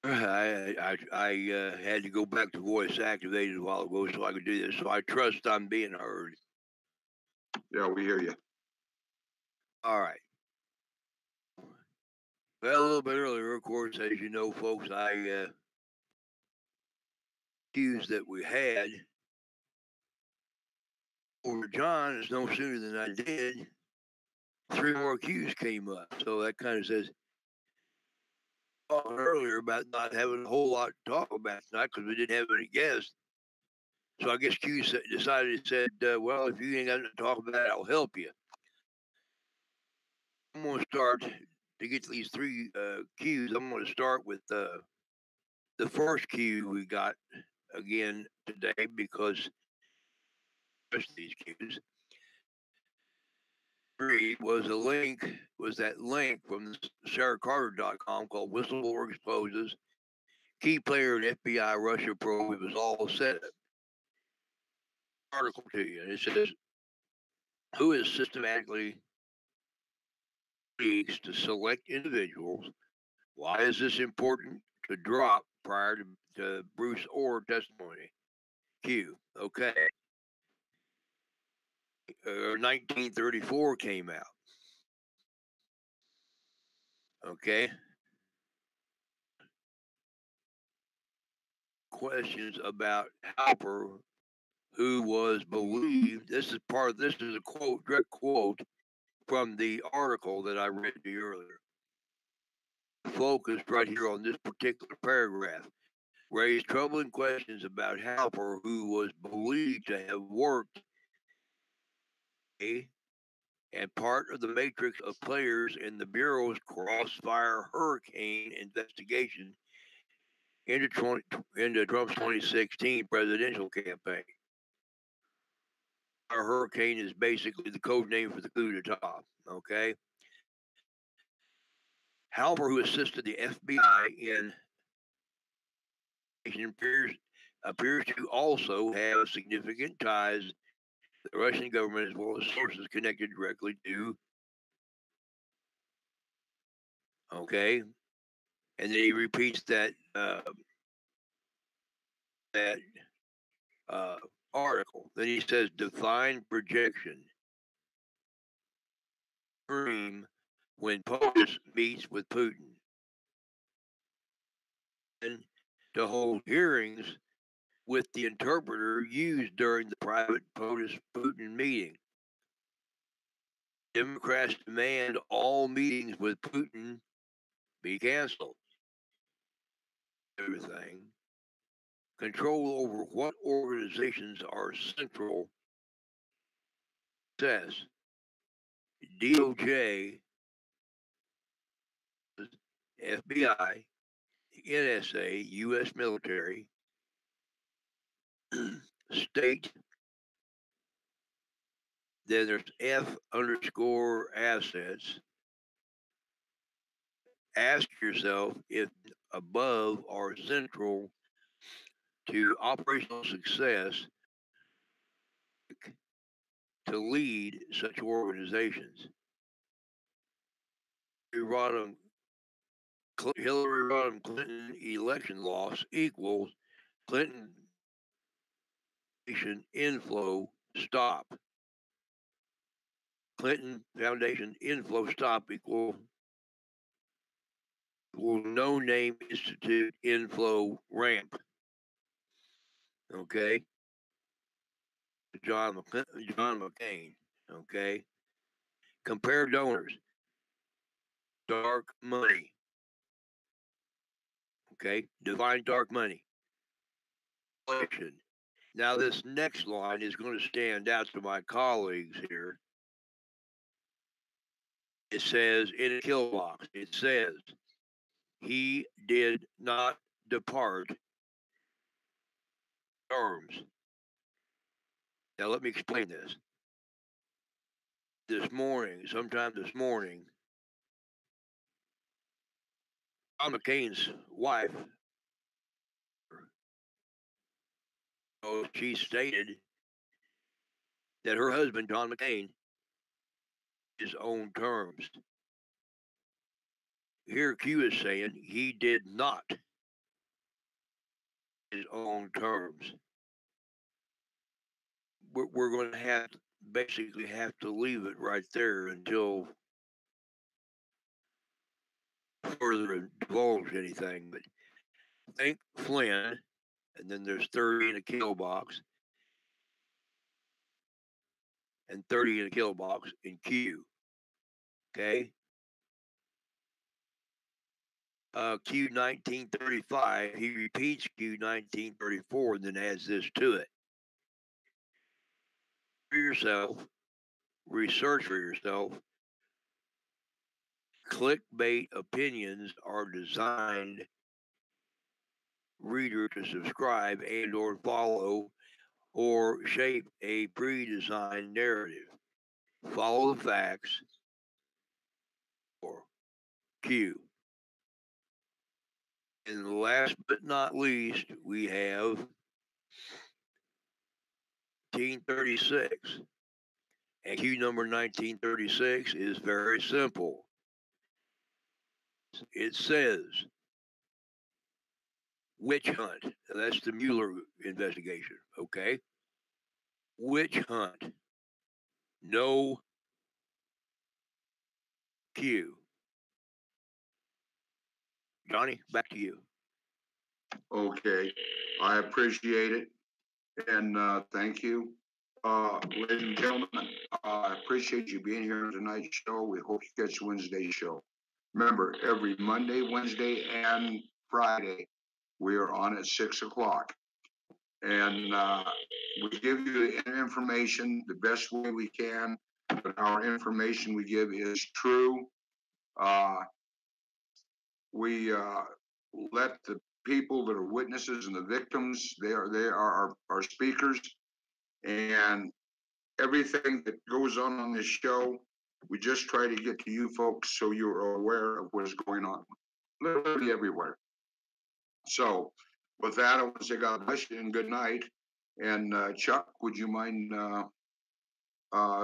I had to go back to voice activated a while ago so I could do this. So I trust I'm being heard. Yeah, we hear you. All right. Well, a little bit earlier, of course, as you know, folks, I cues that we had over John is no sooner than I did. 3 more cues came up. So that kind of says earlier about not having a whole lot to talk about tonight because we didn't have any guests. So I guess Q decided, said, well, if you ain't got to talk about it, I'll help you. I'm going to start to get to these 3 cues. I'm going to start with the first cue we got again today because these cues was that link from SarahCarter.com called Whistleblower Exposes Key Player in FBI Russia Probe. It was all set up. Article to you, and it says, who is systematically leaks to select individuals? Why is this important to drop prior to Bruce Orr testimony? Q. Okay. 1934 came out. Okay. Questions about Halper, who was believed. This is a quote, direct quote from the article that I read to you earlier. Focused right here on this particular paragraph. Raised troubling questions about Halper, who was believed to have worked and part of the matrix of players in the Bureau's Crossfire Hurricane investigation into Trump's 2016 presidential campaign. Our hurricane is basically the code name for the coup d'etat. Okay. Halper, who assisted the FBI in appears to also have significant ties to the Russian government as well as sources connected directly to. Okay. And then he repeats that article. Then he says, define projection. Dream when POTUS meets with Putin. And to hold hearings with the interpreter used during the private POTUS-Putin meeting. Democrats demand all meetings with Putin be canceled. Everything. Control over what organizations are central. Says DOJ, FBI, NSA, U.S. military, state, Then there's F_assets. Ask yourself if above are central to operational success to lead such organizations. Hillary Rodham Clinton election loss equals Clinton inflow stop. Clinton Foundation inflow stop equal no name institute inflow ramp. Okay. John McCain. Okay. Compare donors. Dark money. Okay. Define dark money. Election. Now, this next line is going to stand out to my colleagues here. It says in a kill box, it says, he did not depart terms. Now, let me explain this. Sometime this morning, John McCain's wife, she stated that her husband, John McCain, his own terms. Here, Q is saying he did not his own terms. We're going to basically have to leave it right there until further divulge anything. But think Flynn, and then there's 30 in a kill box, and 30 in a kill box in Q. Okay? Q 1935, he repeats Q 1934 and then adds this to it. For yourself, research for yourself. Clickbait opinions are designed reader to subscribe and or follow or shape a pre-designed narrative. Follow the facts or Q. And last but not least, we have 1936. And Q number 1936 is very simple. It says, witch hunt. That's the Mueller investigation, okay? Witch hunt. No Q. Johnny, back to you. Okay, I appreciate it, and thank you. Ladies and gentlemen, I appreciate you being here on tonight's show. We hope you catch Wednesday's show. Remember, every Monday, Wednesday, and Friday, we are on at 6 o'clock. And we give you the information the best way we can, but our information we give is true. We let the people that are witnesses and the victims, they are our speakers, and everything that goes on this show, we just try to get to you folks so you're aware of what's going on, literally everywhere. So with that, I want to say God bless you and good night. And Chuck, would you mind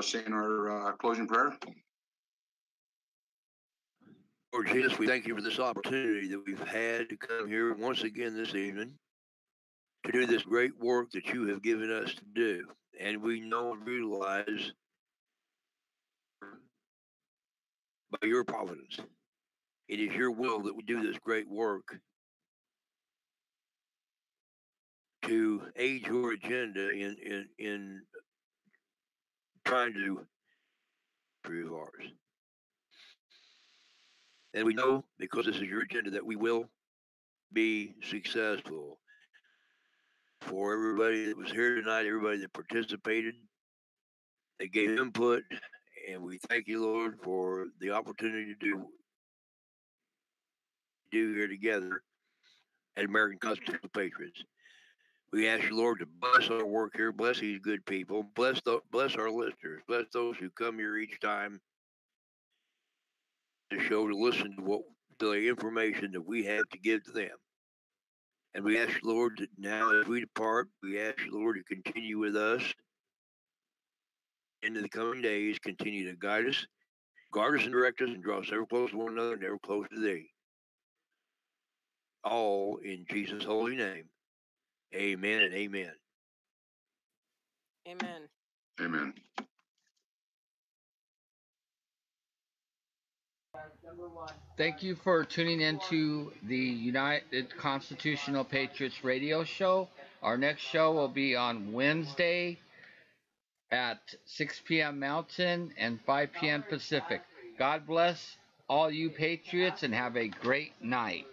saying our closing prayer? Lord Jesus, we thank you for this opportunity that we've had to come here once again this evening to do this great work that you have given us to do. And we know and realize by your providence, it is your will that we do this great work to aid your agenda in trying to improve ours. And we know, because this is your agenda, that we will be successful. For everybody that was here tonight, everybody that participated, that gave input, and we thank you, Lord, for the opportunity to do here together at American Constitutional Patriots. We ask you, Lord, to bless our work here, bless these good people, bless our listeners, bless those who come here each time to show, to listen to what the information that we have to give to them. And we ask you, Lord, that now as we depart, we ask you, Lord, to continue with us into the coming days, continue to guide us, guard us and direct us, and draw us ever close to one another and ever close to thee. All in Jesus' holy name. Amen and amen. Amen. Amen. Thank you for tuning into the United Constitutional Patriots radio show. Our next show will be on Wednesday at 6 p.m. Mountain and 5 p.m. Pacific. God bless all you Patriots and have a great night.